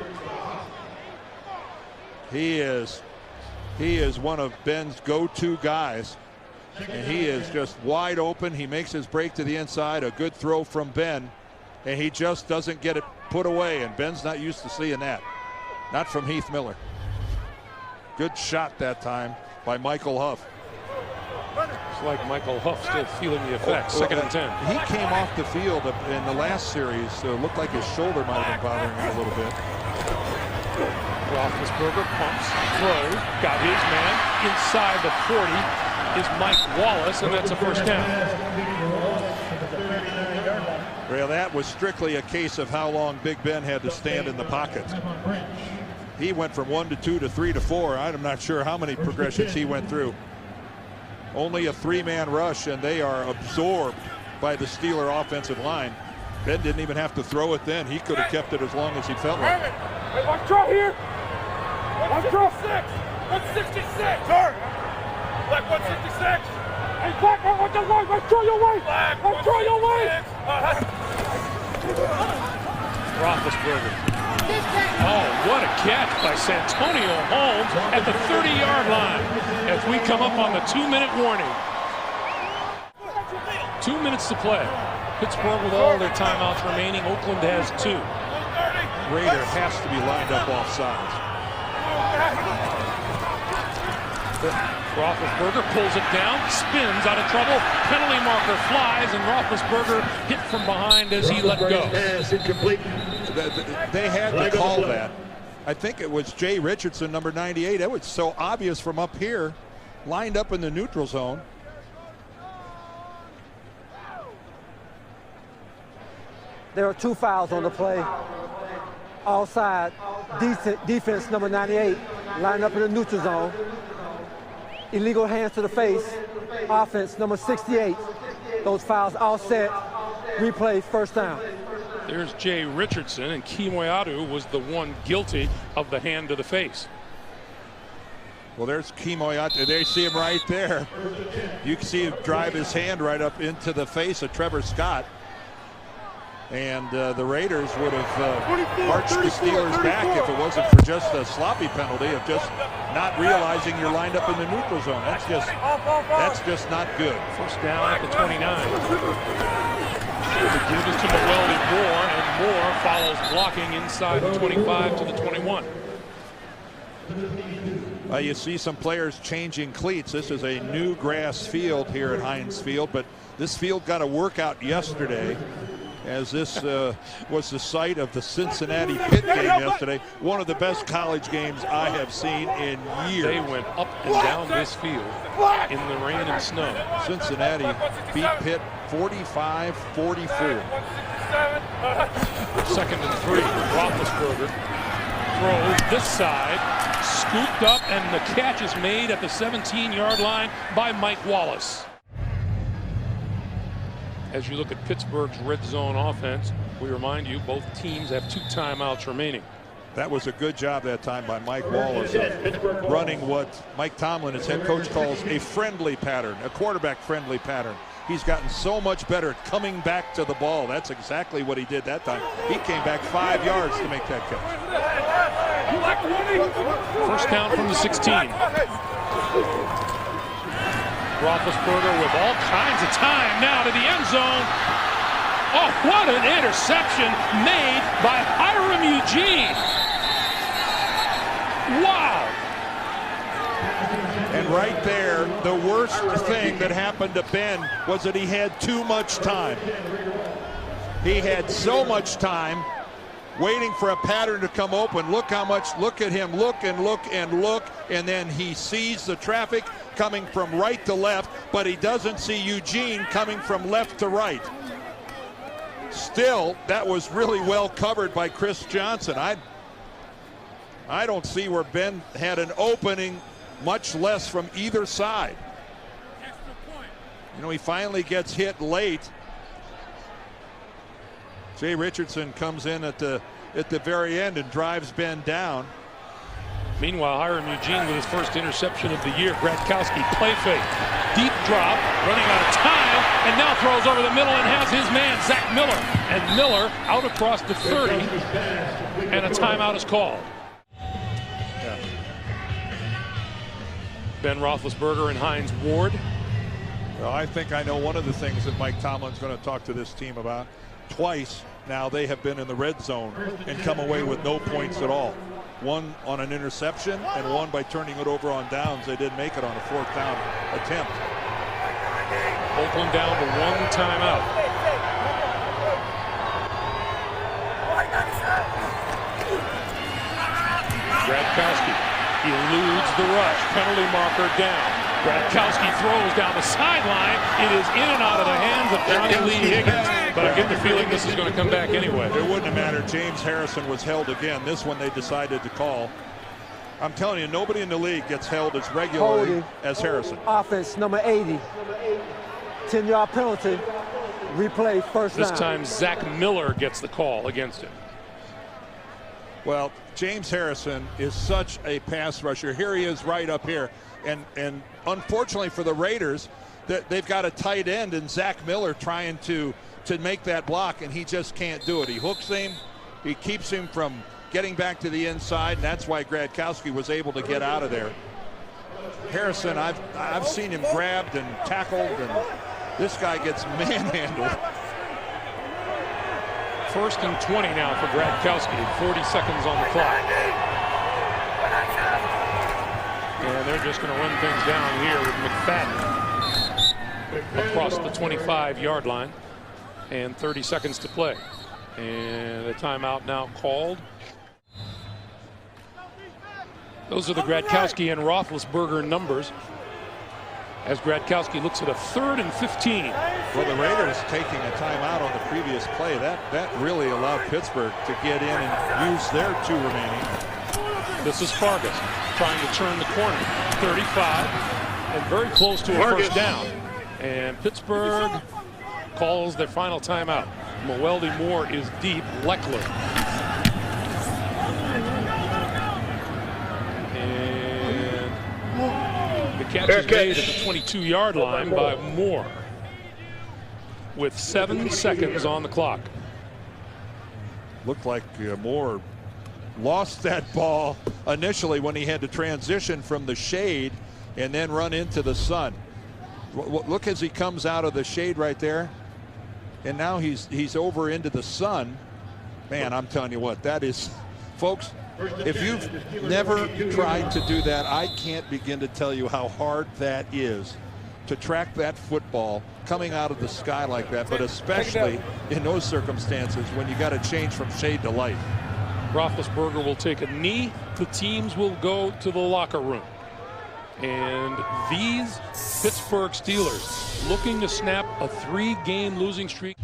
He is one of Ben's go-to guys, and he is just wide open. He makes his break to the inside, a good throw from Ben, and he just doesn't get it put away, and Ben's not used to seeing that. Not from Heath Miller. Good shot that time by Michael Huff. It's like Michael Huff still feeling the effects. 2nd and 10. He came off the field in the last series, so it looked like his shoulder might have been bothering him a little bit. Roethlisberger pumps, throws, got his man. Inside the 40 is Mike Wallace, and that's a first down. Well, that was strictly a case of how long Big Ben had to stand in the pocket. He went from 1 to 2 to 3 to 4. I'm not sure how many progressions he went through. Only a 3-man rush, and they are absorbed by the Steeler offensive line. Ben didn't even have to throw it then. He could have kept it as long as he felt like. Hey, watch draw here. Watch draw 166. Sir. Black 166. Hey, Black, watch the line. Watch draw your way. Black, watch draw your way. Roethlisberger. Oh, what a catch by Santonio Holmes at the 30-yard line as we come up on the 2-minute warning. 2 minutes to play. Pittsburgh with all their timeouts remaining. Oakland has 2. Raider has to be lined up off sides. Roethlisberger pulls it down, spins out of trouble. Penalty marker flies, and Roethlisberger hit from behind as he let go. They had to call that. I think it was Jay Richardson, number 98. That was so obvious from up here, lined up in the neutral zone. There are 2 fouls on the play. Offside, defense number 98, lined up in the neutral zone. illegal hands to the face, offense number 68. Those fouls all set, replay, first down. There's Jay Richardson, and Kimoyatu was the one guilty of the hand to the face. Well, there's Kimoyatu. They see him right there. You can see him drive his hand right up into the face of Trevor Scott. And the Raiders would have marched the Steelers back if it wasn't for just a sloppy penalty of just not realizing you're lined up in the neutral zone. That's just not good. First down at the 29. The give is to Llewellyn Moore, and Moore follows blocking inside the 25 to the 21. You see some players changing cleats. This is a new grass field here at Heinz Field, but this field got a workout yesterday, as this was the site of the Cincinnati Pitt game yesterday. One of the best college games I have seen in years. They went up and down this field in the rain and snow. Cincinnati beat Pitt 45-44. Second and 3. Roethlisberger throws this side, scooped up, and the catch is made at the 17-yard line by Mike Wallace. As you look at Pittsburgh's red zone offense, we remind you both teams have 2 timeouts remaining. That was a good job that time by Mike Wallace of running what Mike Tomlin, his head coach, calls a friendly pattern, a quarterback-friendly pattern. He's gotten so much better at coming back to the ball. That's exactly what he did that time. He came back 5 yards to make that catch. First down from the 16. Roethlisberger with all kinds of time now to the end zone. Oh, what an interception made by Hiram Eugene. Wow. And right there, the worst thing that happened to Ben was that he had too much time. He had so much time waiting for a pattern to come open. Look at him, look and look and look, and then he sees the traffic coming from right to left, but he doesn't see Eugene coming from left to right. Still, that was really well covered by Chris Johnson. I don't see where Ben had an opening, much less from either side. You know, he finally gets hit late. Jay Richardson comes in at the very end and drives Ben down. Meanwhile, Hiram Eugene with his first interception of the year. Gradkowski play fake, deep drop, running out of time, and now throws over the middle and has his man Zach Miller. And Miller out across the 30, and a timeout is called. Yeah. Ben Roethlisberger and Hines Ward. Well, I think I know one of the things that Mike Tomlin's going to talk to this team about. Twice now they have been in the red zone and come away with no points at all. One on an interception and one by turning it over on downs. They didn't make it on a 4th down attempt. Oakland down to 1 timeout. Gradkowski eludes the rush. Penalty marker down. Gradkowski throws down the sideline. It is in and out of the hands of Johnny Lee Higgins. But I get the feeling this is going to come back anyway. It wouldn't have mattered. James Harrison was held again. This one they decided to call. I'm telling you, nobody in the league gets held as regularly as Harrison. Offense number 80. 10-yard penalty. Replay, first down. This time Zach Miller gets the call against him. Well, James Harrison is such a pass rusher. Here he is right up here. And unfortunately for the Raiders, they've got a tight end in Zach Miller trying to make that block, and he just can't do it. He hooks him. He keeps him from getting back to the inside, and that's why Gradkowski was able to get out of there. Harrison, I've seen him grabbed and tackled, and this guy gets manhandled. First and 20 now for Gradkowski. 40 seconds on the clock. And they're just going to run things down here with McFadden across the 25-yard line. And 30 seconds to play. And the timeout now called. Those are the Gradkowski and Roethlisberger numbers. As Gradkowski looks at a 3rd and 15. Well, the Raiders taking a timeout on the previous play, that really allowed Pittsburgh to get in and use their 2 remaining. This is Fargas trying to turn the corner. 35. and very close to a first down. And Pittsburgh calls their final timeout. Mwelde Moore is deep. Leckler. And the catch is made at the 22-yard line by Moore with 7 seconds on the clock. Looked like Moore lost that ball initially when he had to transition from the shade and then run into the sun. Look as he comes out of the shade right there, and now he's over into the sun. Man, I'm telling you what, that is, folks, if you've never tried to do that, I can't begin to tell you how hard that is to track that football coming out of the sky like that, but especially in those circumstances when you got to change from shade to light. Roethlisberger will take a knee. The teams will go to the locker room. And these Pittsburgh Steelers looking to snap a 3-game losing streak.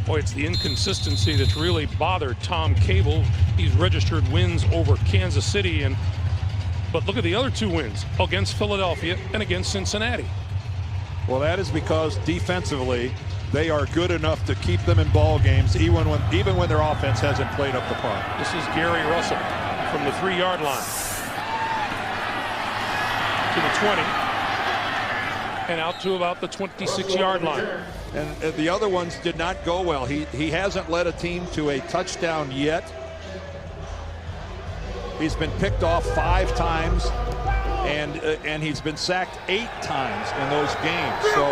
Boy, it's the inconsistency that's really bothered Tom Cable. He's registered wins over Kansas City, but look at the other 2 wins against Philadelphia and against Cincinnati. Well, that is because defensively they are good enough to keep them in ball games even when their offense hasn't played up the par. This is Gary Russell from the 3-yard line to the 20 and out to about the 26-yard line. And the other ones did not go well. He hasn't led a team to a touchdown yet. He's been picked off 5 times, and he's been sacked 8 times in those games. So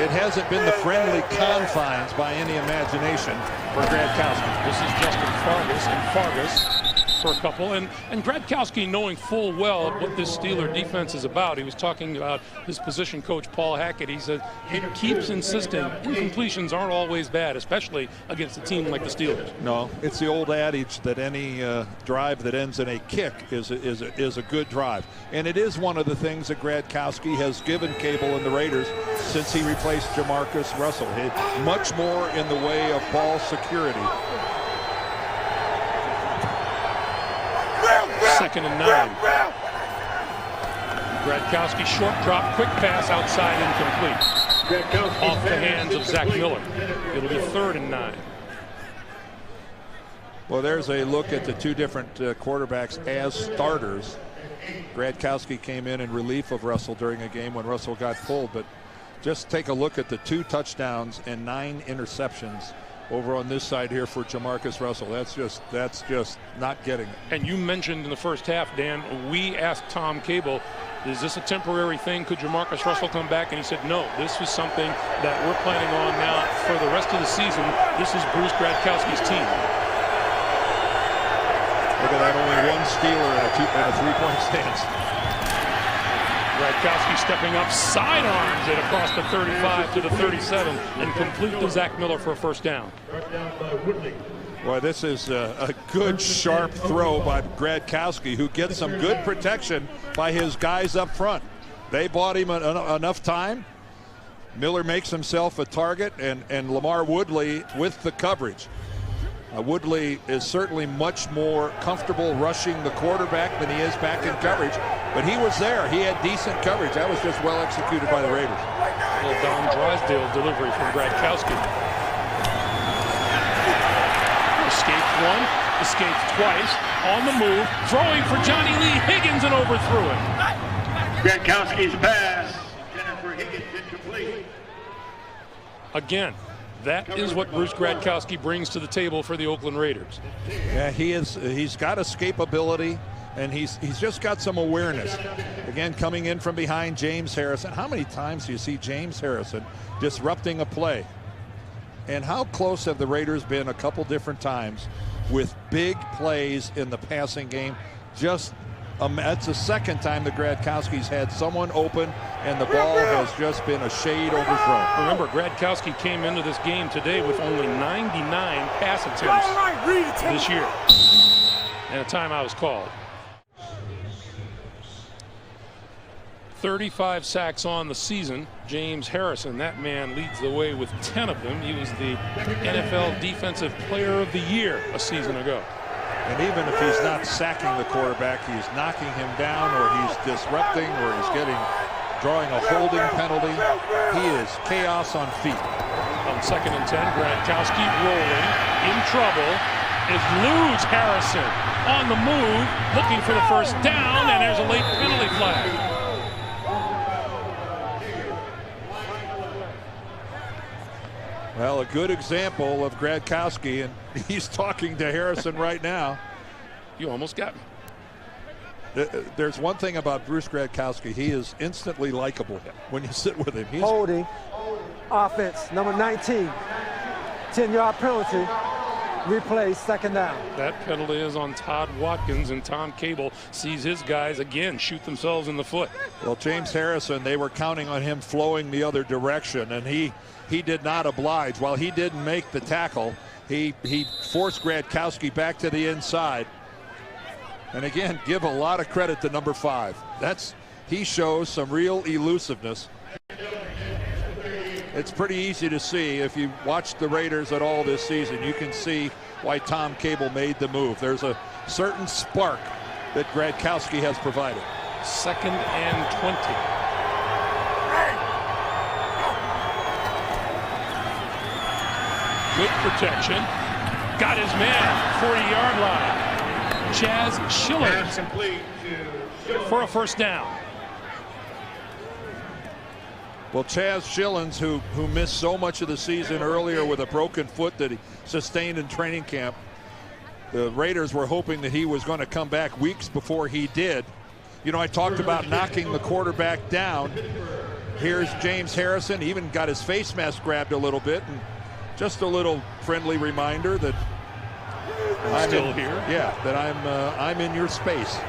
it hasn't been the friendly confines by any imagination for Gradkowski. This is Justin Fargas, and Fargas for a couple. And Gradkowski, knowing full well what this Steeler defense is about, he was talking about his position coach, Paul Hackett. He said he keeps insisting incompletions aren't always bad, especially against a team like the Steelers. No, it's the old adage that any drive that ends in a kick is a good drive. And it is one of the things that Gradkowski has given Cable and the Raiders since he replaced Jamarcus Russell. Much more in the way of ball security. 2nd and 9. Gradkowski short drop, quick pass outside, incomplete. Off the hands of Zach Miller. It'll be 3rd and 9. Well, there's a look at the 2 different quarterbacks as starters. Gradkowski came in relief of Russell during a game when Russell got pulled, but just take a look at the 2 touchdowns and 9 interceptions over on this side here for Jamarcus Russell. That's just not getting it. And you mentioned in the first half, Dan, we asked Tom Cable, is this a temporary thing? Could Jamarcus Russell come back? And he said, no, this was something that we're planning on now for the rest of the season. This is Bruce Gradkowski's team. Look at that, only 1 Steeler in a 3-point stance. Gradkowski stepping up, sidearms it across the 35 to the 37 and complete to Zach Miller for a first down. Well, this is a good sharp throw by Gradkowski, who gets some good protection by his guys up front. They bought him enough time. Miller makes himself a target, and Lamar Woodley with the coverage. Woodley is certainly much more comfortable rushing the quarterback than he is back in coverage, but he was there. He had decent coverage. That was just well executed by the Raiders. A little Don Drysdale delivery from Gradkowski. Escaped 1, escaped twice, on the move, throwing for Johnny Lee Higgins and overthrew it. Gradkowski's pass intended for Higgins, incomplete. Again, that is what Bruce Gradkowski brings to the table for the Oakland Raiders. Yeah, he's got escapability, and he's just got some awareness. Again, coming in from behind James Harrison. How many times do you see James Harrison disrupting a play? And how close have the Raiders been a couple different times with big plays in the passing game? That's the second time that Gradkowski's had someone open and the ball has just been a shade overthrown. Remember, Gradkowski came into this game today with only 99 pass attempts this year. And a timeout is called. 35 sacks on the season. James Harrison, that man leads the way with 10 of them. He was the NFL Defensive Player of the Year a season ago. And even if he's not sacking the quarterback, he's knocking him down, or he's disrupting, or he's drawing a holding penalty. He is chaos on feet. On 2nd and 10, Gronkowski rolling, in trouble, eludes Harrison. On the move, looking for the first down, and there's a late penalty flag. Well, a good example of Gronkowski, and he's talking to Harrison right now. You almost got me. There's one thing about Bruce Gronkowski. He is instantly likable when you sit with him. Holding, offense, number 19, 10-yard penalty, replay, 2nd down. That penalty is on Todd Watkins, and Tom Cable sees his guys again shoot themselves in the foot. Well, James Harrison, they were counting on him flowing the other direction, and he did not oblige. While he didn't make the tackle, he forced Gronkowski back to the inside. And again, give a lot of credit to number 5. He shows some real elusiveness. It's pretty easy to see if you watch the Raiders at all this season. You can see why Tom Cable made the move. There's a certain spark that Gronkowski has provided. 2nd and 20. Good protection. Got his man, 40-yard line. Chaz Schillings for a first down. Well, Chaz Schillings, who missed so much of the season earlier with a broken foot that he sustained in training camp, the Raiders were hoping that he was going to come back weeks before he did. You know, I talked about knocking the quarterback down. Here's James Harrison, even got his face mask grabbed a little bit, and just a little friendly reminder that I'm still here. Yeah, that I'm in your space.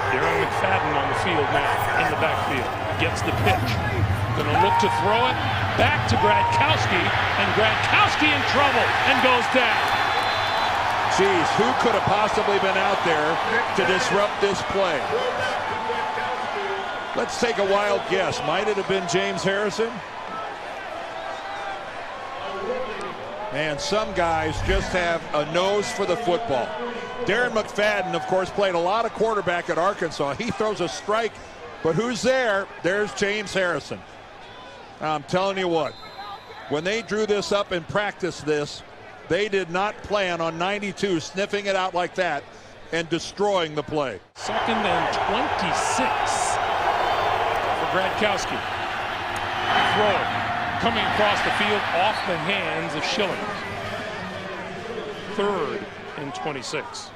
Darren McFadden on the field now, in the backfield. Gets the pitch. Going to look to throw it. Back to Gronkowski, and Gronkowski in trouble and goes down. Geez, who could have possibly been out there to disrupt this play? Let's take a wild guess. Might it have been James Harrison? And some guys just have a nose for the football. Darren McFadden, of course, played a lot of quarterback at Arkansas. He throws a strike, but who's there? There's James Harrison. I'm telling you what, when they drew this up and practiced this, they did not plan on 92 sniffing it out like that and destroying the play. 2nd and 26 for Gronkowski. Throw. Coming across the field off the hands of Schillings. 3rd and 26.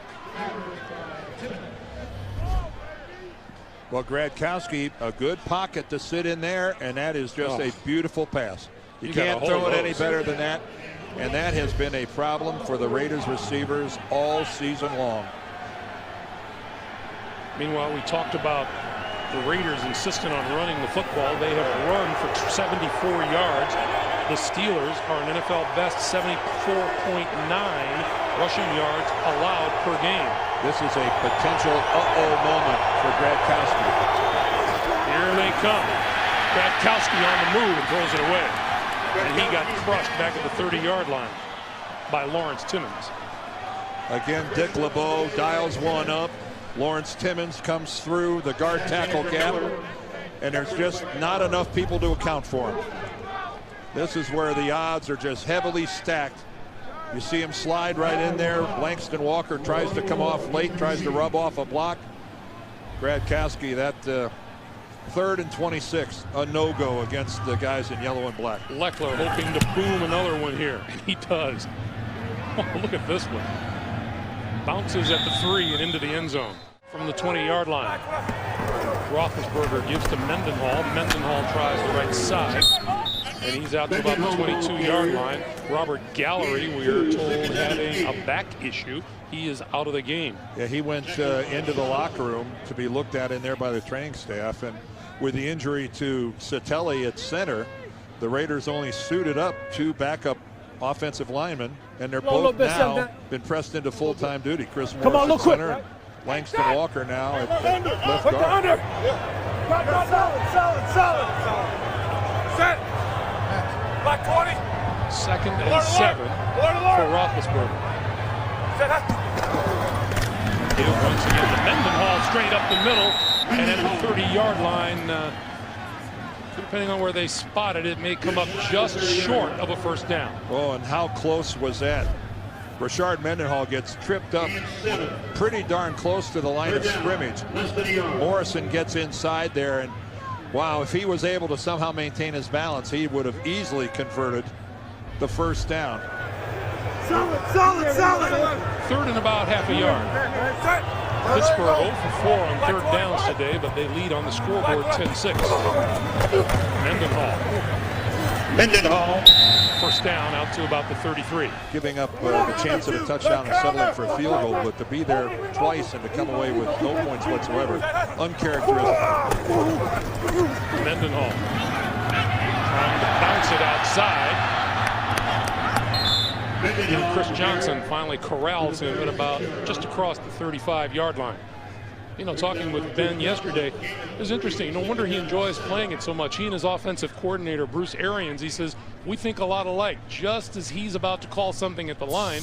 Well, Gronkowski, a good pocket to sit in there, and that is just a beautiful pass. You can't throw it any better than that, and that has been a problem for the Raiders receivers all season long. Meanwhile, we talked about the Raiders insistent on running the football. They have run for 74 yards. The Steelers are an NFL best 74.9 rushing yards allowed per game. This is a potential moment for Gronkowski. Here they come. Gronkowski on the move and throws it away. And he got crushed back at the 30-yard line by Lawrence Timmons. Again, Dick LeBeau dials one up. Lawrence Timmons comes through the guard tackle gap, and there's just not enough people to account for him. This is where the odds are just heavily stacked. You see him slide right in there. Langston Walker tries to come off late, tries to rub off a block. Gronkowski, that 3rd and 26, a no-go against the guys in yellow and black. Leckler hoping to boom another one here, and he does. Oh, look at this one. Bounces at the 3 and into the end zone from the 20-yard line. Roethlisberger gives to Mendenhall. Mendenhall tries the right side, and he's out to about the 22-yard line. Robert Gallery, we are told, having a back issue. He is out of the game. Yeah, he went into the locker room to be looked at in there by the training staff, and with the injury to Satelli at center, the Raiders only suited up 2 backup offensive linemen, and they're both now been pressed into full-time duty. Chris Morris at center, and Langston Walker now at left guard. Solid. Set. Black 20. 2nd and 7 for Roethlisberger. Give once again to Mendenhall straight up the middle, and at the 30-yard line, depending on where they spot it, it may come up just short of a first down. Oh, and how close was that? Rashard Mendenhall gets tripped up pretty darn close to the line of scrimmage. Morrison gets inside there, and wow, if he was able to somehow maintain his balance, he would have easily converted the first down. Solid. 3rd and about half a yard. Pittsburgh 0 for 4 on 3rd downs today, but they lead on the scoreboard 10-6. Mendenhall. First down out to about the 33. Giving up the chance of a touchdown and settling for a field goal, but to be there twice and to come away with no points whatsoever, uncharacteristic. Mendenhall trying to bounce it outside. And Chris Johnson finally corrals him at about just across the 35-yard line. You know, talking with Ben yesterday, it was interesting. No wonder he enjoys playing it so much. He and his offensive coordinator, Bruce Arians, he says, we think a lot alike. Just as he's about to call something at the line,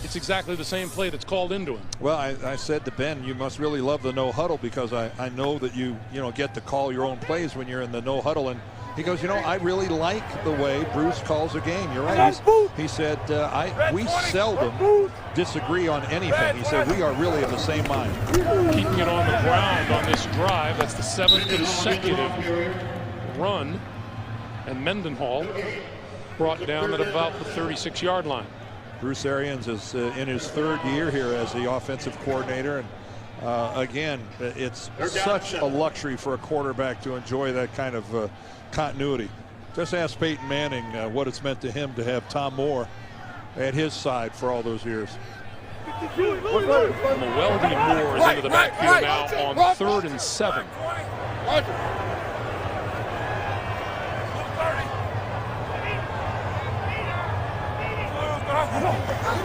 it's exactly the same play that's called into him. Well, I said to Ben, you must really love the no huddle, because I know that you get to call your own plays when you're in the no huddle. And he goes, I really like the way Bruce calls a game. You're right. He said, we seldom disagree on anything. He said, we are really of the same mind. Keeping it on the ground on this drive. That's the 7th consecutive run. And Mendenhall brought down at about the 36-yard line. Bruce Arians is in his 3rd year here as the offensive coordinator. And again, it's such a luxury for a quarterback to enjoy that kind of continuity. Just ask Peyton Manning what it's meant to him to have Tom Moore at his side for all those years. Weldy Moore is into the backfield now on 3rd and 7.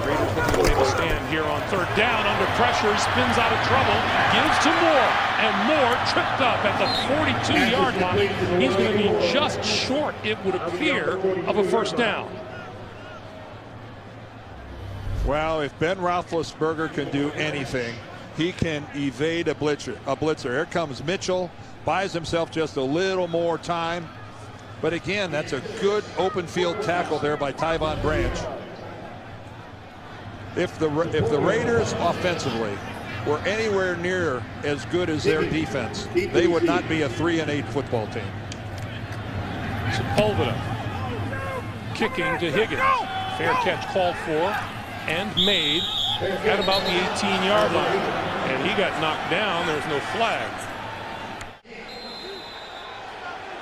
Raiders looking to make a stand here on 3rd down, under pressure, spins out of trouble, gives to Moore, and Moore tripped up at the 42-yard line. He's going to be just short, it would appear, of a first down. Well, if Ben Roethlisberger can do anything, he can evade a blitzer. Here comes Mitchell, buys himself just a little more time. But again, that's a good open field tackle there by Tyvon Branch. If the Raiders offensively were anywhere near as good as their defense, they would not be a 3-8 football team. Sepulveda kicking to Higgins. Fair catch called for and made at about the 18-yard line. And he got knocked down. There's no flag.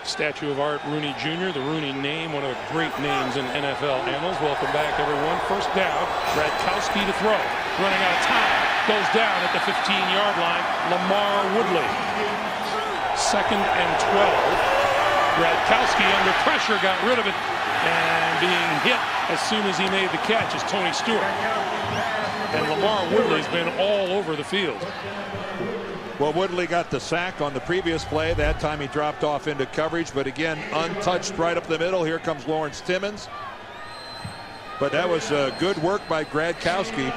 Statue of Art Rooney Jr., the Rooney name, one of the great names in NFL annals. Welcome back, everyone. First down, Gradkowski to throw. Running out of time. Goes down at the 15-yard line. Lamar Woodley. 2nd and 12. Gradkowski under pressure got rid of it. And being hit as soon as he made the catch is Tony Stewart. And Lamar Woodley's been all over the field. Well, Woodley got the sack on the previous play. That time he dropped off into coverage, but again, untouched right up the middle. Here comes Lawrence Timmons. But that was good work by Gradkowski,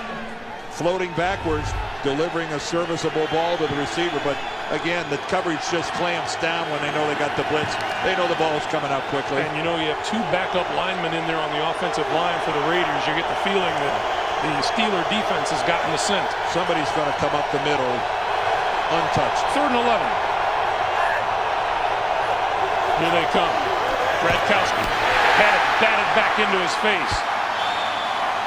floating backwards, delivering a serviceable ball to the receiver. But again, the coverage just clamps down when they know they got the blitz. They know the ball's coming out quickly. And you know, you have 2 backup linemen in there on the offensive line for the Raiders. You get the feeling that the Steeler defense has gotten the scent. Somebody's going to come up the middle. Untouched. 3rd and 11. Here they come. Gradkowski had it batted back into his face.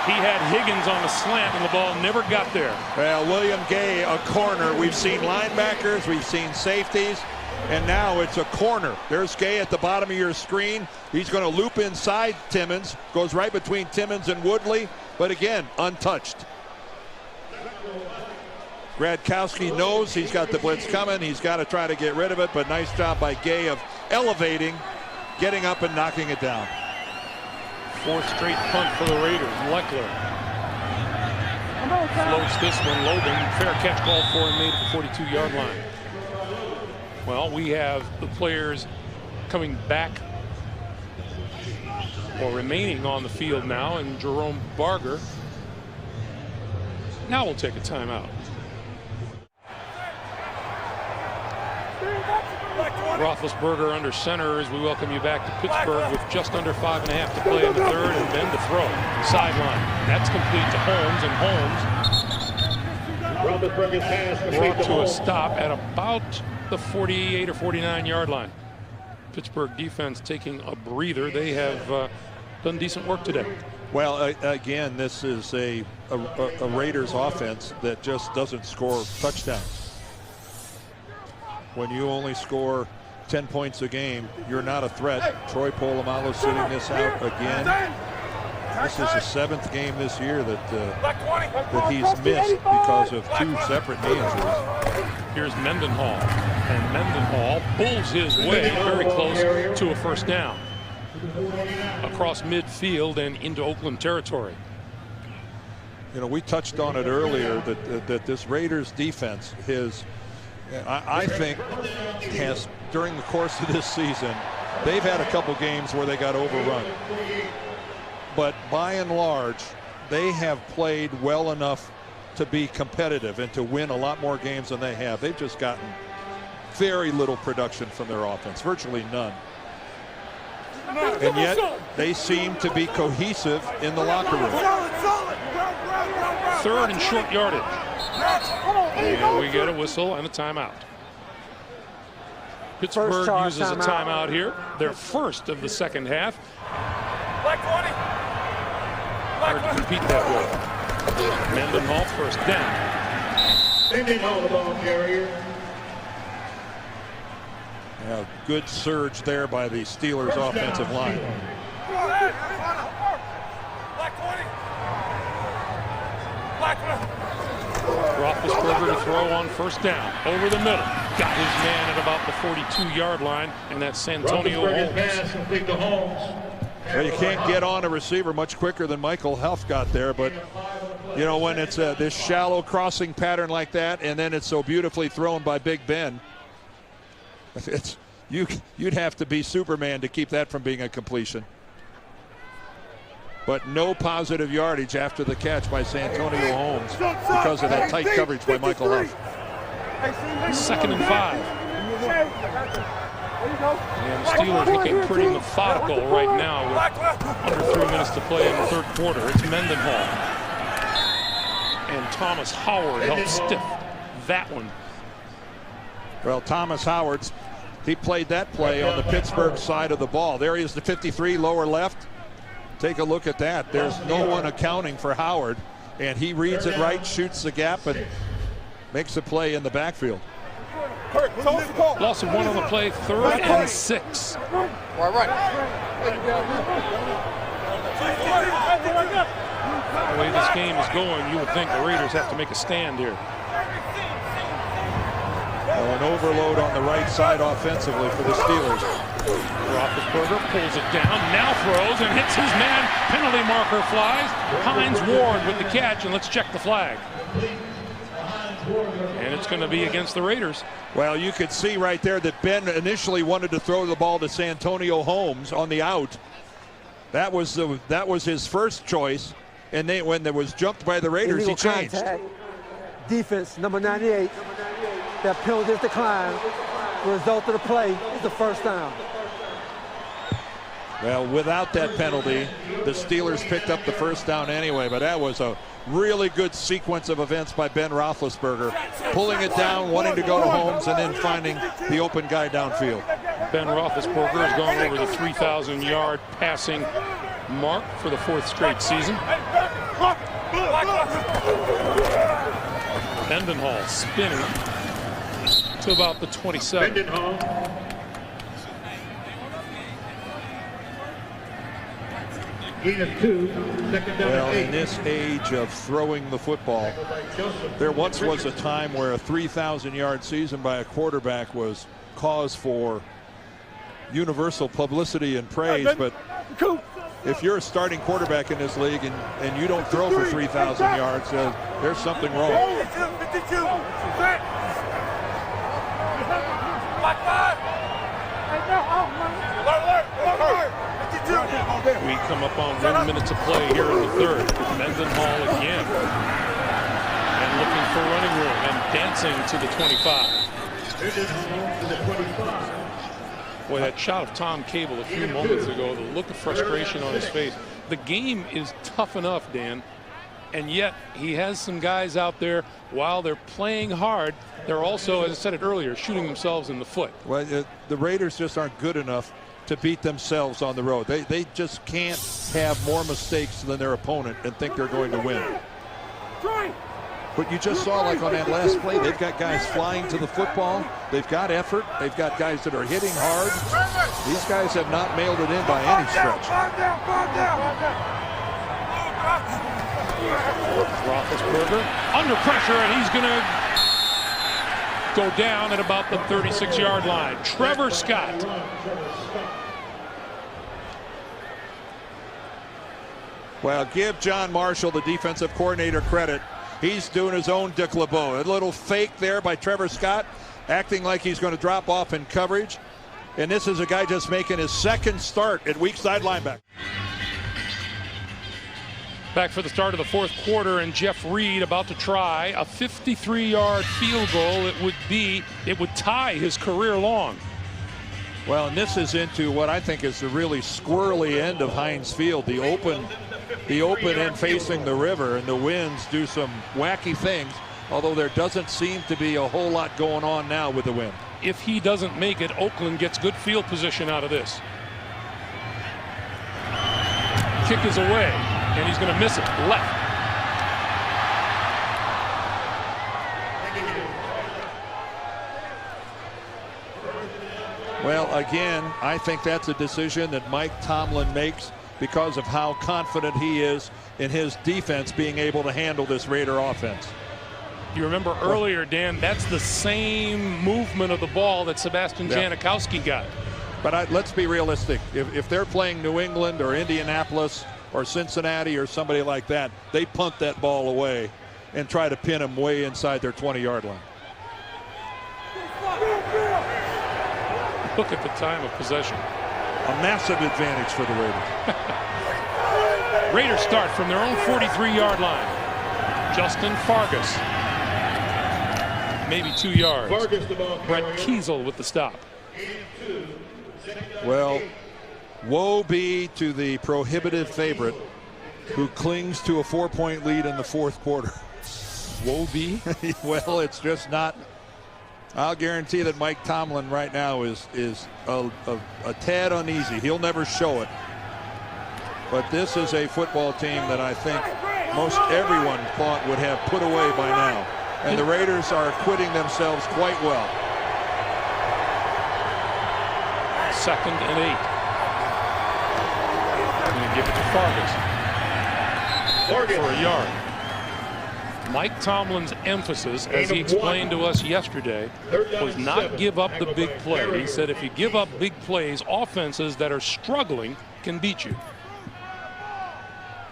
He had Higgins on the slant and the ball never got there. Well, William Gay, a corner. We've seen linebackers, we've seen safeties, and now it's a corner. There's Gay at the bottom of your screen. He's going to loop inside Timmons. Goes right between Timmons and Woodley, but again, untouched. Gradkowski knows he's got the blitz coming. He's got to try to get rid of it, but nice job by Gay of elevating, getting up and knocking it down. 4th straight punt for the Raiders. Leckler floats this one. Logan, fair catch called for and made at the 42-yard line. Well, we have the players coming back or remaining on the field now, and Jerome Barger now will take a timeout. Roethlisberger under center as we welcome you back to Pittsburgh with just under 5.5 to play in the third, and Ben to throw. Sideline. That's complete to Holmes, and Holmes brought to a stop at about the 48 or 49 yard line. Pittsburgh defense taking a breather. They have done decent work today. Well, again, this is a Raiders offense that just doesn't score touchdowns. When you only score 10 points a game, you're not a threat. Troy Polamalu sitting this out again. This is the 7th game this year that he's missed because of 2 separate knee injuries. Here's Mendenhall, and Mendenhall pulls his way very close to a first down across midfield and into Oakland territory. You know, we touched on it earlier that this Raiders defense I think has, during the course of this season, they've had a couple games where they got overrun. But by and large, they have played well enough to be competitive and to win a lot more games than they have. They've just gotten very little production from their offense, virtually none. And yet they seem to be cohesive in the locker room. Third and short yardage. And we get a whistle and a timeout. Pittsburgh uses a timeout here. Their first of the second half. Hard to compete that way. Mendenhall first down. Mendenhall, the ball carrier. Good surge there by the Steelers offensive line. Roethlisberger to throw on first down. Over the middle. Got his man at about the 42-yard line, and that's Santonio Holmes. Well, you can't get on a receiver much quicker than Michael Huff got there, but you know, when it's this shallow crossing pattern like that, and then it's so beautifully thrown by Big Ben, you'd have to be Superman to keep that from being a completion. But no positive yardage after the catch by Santonio Holmes because of that tight coverage by Michael Huff. 2nd and 5. And the Steelers looking pretty methodical right now with under 3 minutes to play in the third quarter. It's Mendenhall. And Thomas Howard helped stiff that one. Well, Thomas Howard, he played that play on the Pittsburgh side of the ball. There he is, the 53, lower left. Take a look at that. There's no one accounting for Howard, and he reads it right, shoots the gap, and makes a play in the backfield. Loss of 1 on the play, 3rd and 6. The way this game is going, you would think the Raiders have to make a stand here. Well, an overload on the right side offensively for the Steelers. Roethlisberger pulls it down, now throws and hits his man. Penalty marker flies. Hines Ward with the catch, and let's check the flag. And it's going to be against the Raiders. Well, you could see right there that Ben initially wanted to throw the ball to Santonio Holmes on the out. That was his first choice, and then when there was jumped by the Raiders, he changed. Contact. Defense number 98. That penalty is declined. The result of the play is the first down. Well, without that penalty, the Steelers picked up the first down anyway, but that was a really good sequence of events by Ben Roethlisberger, pulling it down, wanting to go to Holmes, and then finding the open guy downfield. Ben Roethlisberger has gone over the 3,000-yard passing mark for the 4th straight season. Mendenhall spinning to about the 27. Mendenhall. Gain of 2, 2nd down Well, and 8. in this age of throwing the football, there once was a time where a 3,000-yard season by a quarterback was cause for universal publicity and praise, but if you're a starting quarterback in this league and you don't throw for 3,000 yards, there's something wrong. We come up on 1 minute to play here in the third. Mendenhall again. And looking for running room and dancing to the 25. Boy, that shot of Tom Cable a few moments ago, the look of frustration on his face. The game is tough enough, Dan, and yet he has some guys out there, while they're playing hard, they're also, as I said it earlier, shooting themselves in the foot. Well, the Raiders just aren't good enough to beat themselves on the road. They just can't have more mistakes than their opponent and think they're going to win. But you just saw, like on that last play, they've got guys flying to the football. They've got effort. They've got guys that are hitting hard. These guys have not mailed it in by any stretch. Roethlisberger under pressure, and he's going to go down at about the 36-yard line. Trevor Scott. Well, give John Marshall, the defensive coordinator, credit. He's doing his own Dick LeBeau. A little fake there by Trevor Scott, acting like he's going to drop off in coverage. And this is a guy just making his second start at weak side linebacker. Back for the start of the fourth quarter, and Jeff Reed about to try a 53-yard field goal. It would tie his career long. Well, and this is into what I think is the really squirrely end of Heinz Field, the open end facing the river, and the winds do some wacky things, although there doesn't seem to be a whole lot going on now with the wind. If he doesn't make it, Oakland gets good field position out of this. Kick is away, and he's going to miss it left. Well, again, I think that's a decision that Mike Tomlin makes because of how confident he is in his defense being able to handle this Raider offense. You remember earlier, Dan, that's the same movement of the ball that Sebastian Janikowski got. But let's be realistic. If they're playing New England or Indianapolis or Cincinnati or somebody like that, they punt that ball away and try to pin them way inside their 20-yard line. Look at the time of possession. A massive advantage for the Raiders. Raiders start from their own 43-yard line. Justin Fargas. Maybe 2 yards. Brett Kiesel with the stop. Well, woe be to the prohibitive favorite who clings to a 4-point lead in the fourth quarter. Woe be? Well, it's just not. I'll guarantee that Mike Tomlin right now is a tad uneasy. He'll never show it. But this is a football team that I think most everyone thought would have put away by now. And the Raiders are acquitting themselves quite well. 2nd and 8. Going to give it to Fargas for a yard. Mike Tomlin's emphasis, as he explained to us yesterday, was not give up the big play. He said if you give up big plays, offenses that are struggling can beat you.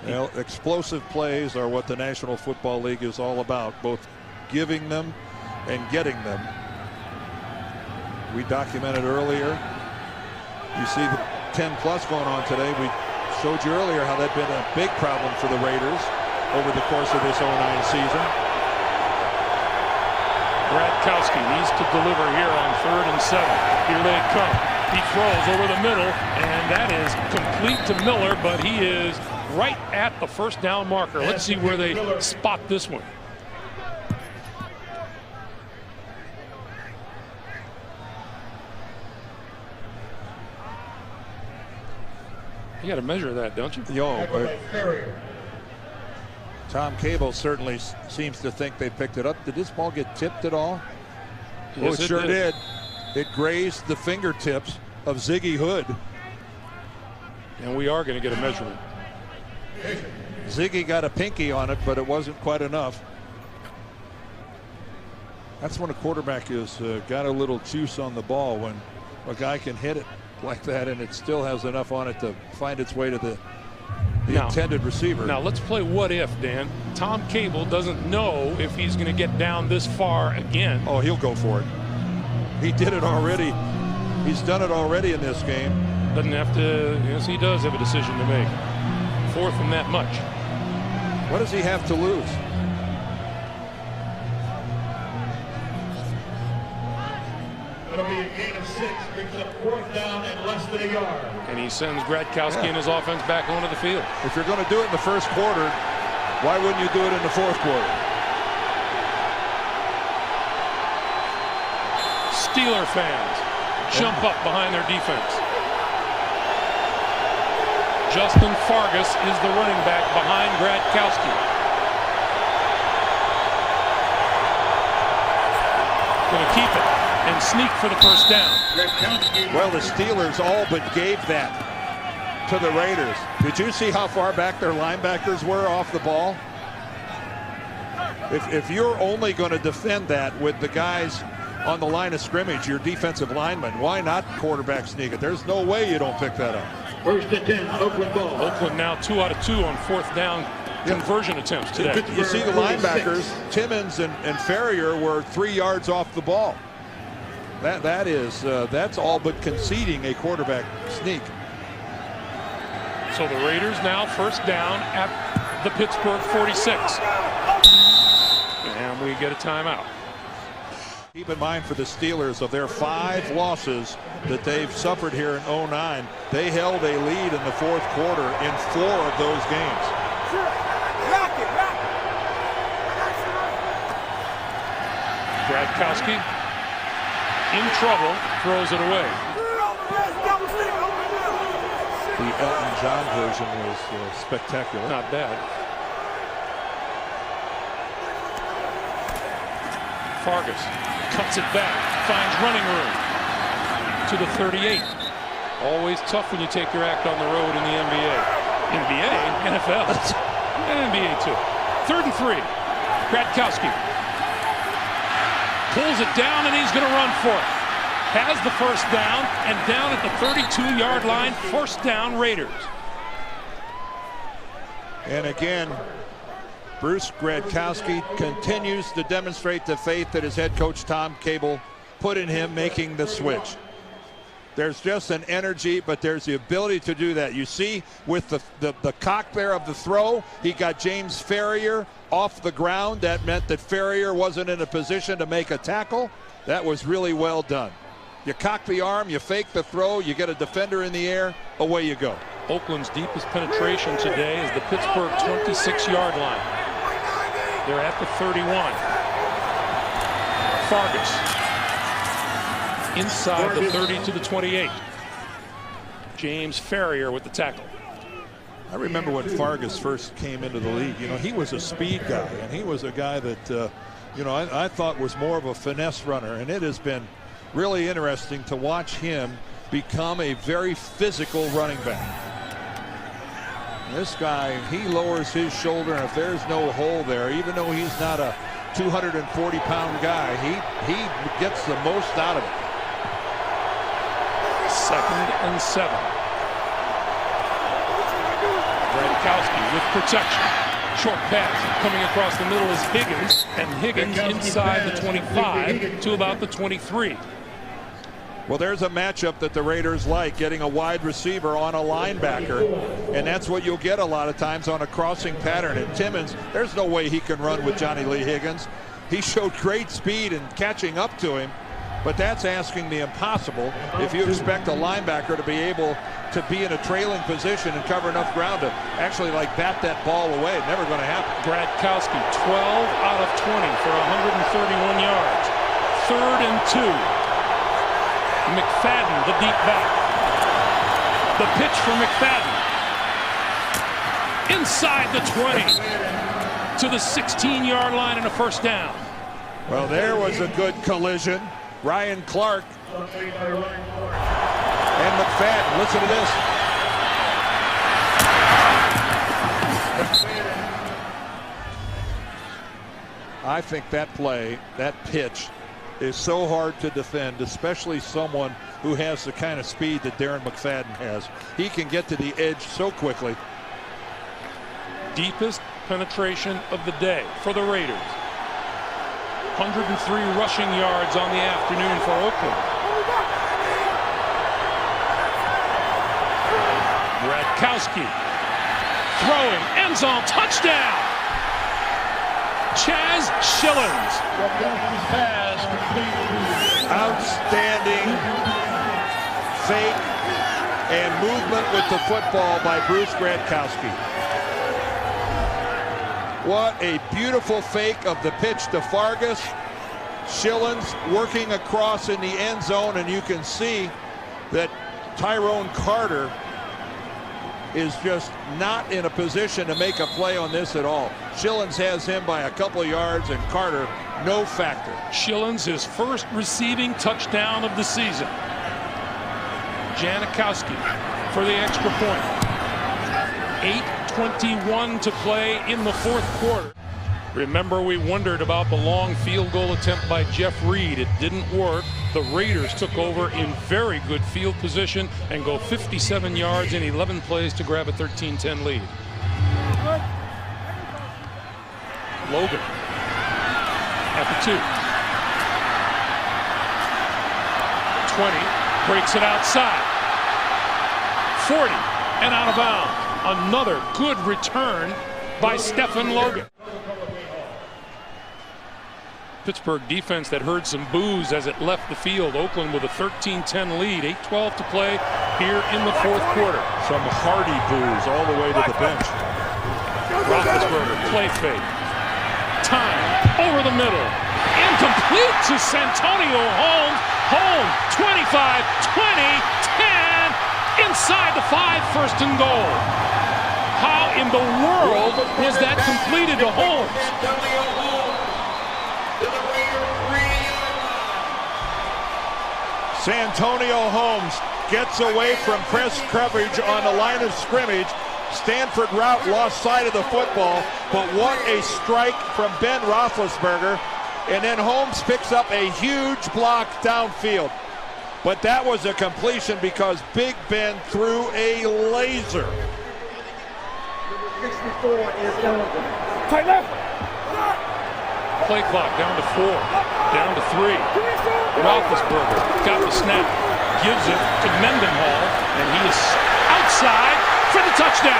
Well, explosive plays are what the National Football League is all about, both giving them and getting them. We documented earlier. You see the 10+ going on today. We showed you earlier how that'd been a big problem for the Raiders over the course of this 09 season. Gradkowski needs to deliver here on 3rd and 7. Here they come. He throws over the middle, and that is complete to Miller, but he is right at the first down marker. Let's see where they spot this one. You got to measure that, don't you? Tom Cable certainly seems to think they picked it up. Did this ball get tipped at all? Yes, it sure did. It grazed the fingertips of Ziggy Hood. And we are going to get a measurement. Ziggy got a pinky on it, but it wasn't quite enough. That's when a quarterback has got a little juice on the ball, when a guy can hit it like that and it still has enough on it to find its way to the intended receiver. Now let's play what if, Dan. Tom Cable doesn't know if he's going to get down this far again. Oh, he'll go for it. He did it already. He's done it already in this game. Doesn't have to. Yes, he does have a decision to make. 4th and that much. What does he have to lose? It'll be a gain of 6. Brings up 4th down and less than a yard. And he sends Gradkowski and his offense back onto the field. If you're going to do it in the first quarter, why wouldn't you do it in the 4th quarter? Steeler fans jump up behind their defense. Justin Fargas is the running back behind Gradkowski. Going to keep it and sneak for the first down. Well, the Steelers all but gave that to the Raiders. Did you see how far back their linebackers were off the ball? If you're only going to defend that with the guys on the line of scrimmage, your defensive linemen, why not quarterback sneak it? There's no way you don't pick that up. 1st and 10, Oakland ball. Oakland now 2 out of 2 on 4th down conversion attempts today. You see the linebackers, Timmons and Ferrier were 3 yards off the ball. That's all but conceding a quarterback sneak. So the Raiders now 1st down at the Pittsburgh 46. And we get a timeout. Keep in mind for the Steelers, of their 5 losses that they've suffered here in 09, they held a lead in the 4th quarter in 4 of those games. Gradkowski in trouble, throws it away. The Elton John version was spectacular. Not bad. Fargas cuts it back, finds running room to the 38. Always tough when you take your act on the road in the NBA. NBA, NFL, and NBA too. 3rd and 3. Gradkowski pulls it down and he's going to run for it. Has the 1st down and down at the 32-yard line. 1st down, Raiders. And again, Bruce Gradkowski continues to demonstrate the faith that his head coach Tom Cable put in him making the switch. There's just an energy, but there's the ability to do that. You see with the cock there of the throw, he got James Ferrier off the ground. That meant that Ferrier wasn't in a position to make a tackle. That was really well done. You cock the arm, you fake the throw, you get a defender in the air, away you go. Oakland's deepest penetration today is the Pittsburgh 26-yard line. They're at the 31. Fargas inside the 30 to the 28. James Ferrier with the tackle. I remember when Fargas first came into the league. You know, he was a speed guy, and he was a guy that, I thought was more of a finesse runner. And it has been really interesting to watch him become a very physical running back. This guy, he lowers his shoulder, and if there's no hole there, even though he's not a 240-pound guy, he gets the most out of it. 2nd and 7. Gradkowski with protection. Short pass coming across the middle is Higgins, and Higgins inside the 25 to about the 23. Well, there's a matchup that the Raiders like, getting a wide receiver on a linebacker, and that's what you'll get a lot of times on a crossing pattern. And Timmons, there's no way he can run with Johnny Lee Higgins. He showed great speed in catching up to him, but that's asking the impossible if you expect a linebacker to be able to be in a trailing position and cover enough ground to actually bat that ball away. Never going to happen. Gradkowski 12 out of 20 for 131 yards. 3rd and 2. McFadden, the deep back. The pitch for McFadden. Inside the 20 to the 16-yard line and a 1st down. Well, there was a good collision. Ryan Clark and McFadden. Listen to this. I think that play, that pitch, is so hard to defend, especially someone who has the kind of speed that Darren McFadden has. He can get to the edge so quickly. Deepest penetration of the day for the Raiders. 103 rushing yards on the afternoon for Oakland. Radkowski throwing, end zone, touchdown! Chaz Schillens. Outstanding fake and movement with the football by Bruce Radkowski. What a beautiful fake of the pitch to Fargas. Schillens working across in the end zone, and you can see that Tyrone Carter is just not in a position to make a play on this at all. Schillens has him by a couple of yards, and Carter no factor. Schillens, his first receiving touchdown of the season. Janikowski for the extra point. 8:21 to play in the fourth quarter. Remember, we wondered about the long field goal attempt by Jeff Reed. It didn't work. The Raiders took over in very good field position and go 57 yards in 11 plays to grab a 13-10 lead. Logan at the 2. 20, breaks it outside. 40 and out of bounds. Another good return by Stephen Logan. Pittsburgh defense that heard some boos as it left the field. Oakland with a 13-10 lead. 8:12 to play here in the fourth quarter. Some hearty boos all the way to the bench. Roethlisberger, play fake. Time, over the middle. Incomplete to Santonio Holmes. Holmes, 25, 20, 10. Inside the 5, first and goal. How in the world was that completed to Holmes? Santonio Holmes gets away from press coverage on the line of scrimmage. Stanford route lost sight of the football, but what a strike from Ben Roethlisberger. And then Holmes picks up a huge block downfield. But that was a completion because Big Ben threw a laser. 64 is eligible. Tight left. Play clock down to 4, down to 3. Roethlisberger got the snap, gives it to Mendenhall, and he is outside for the touchdown.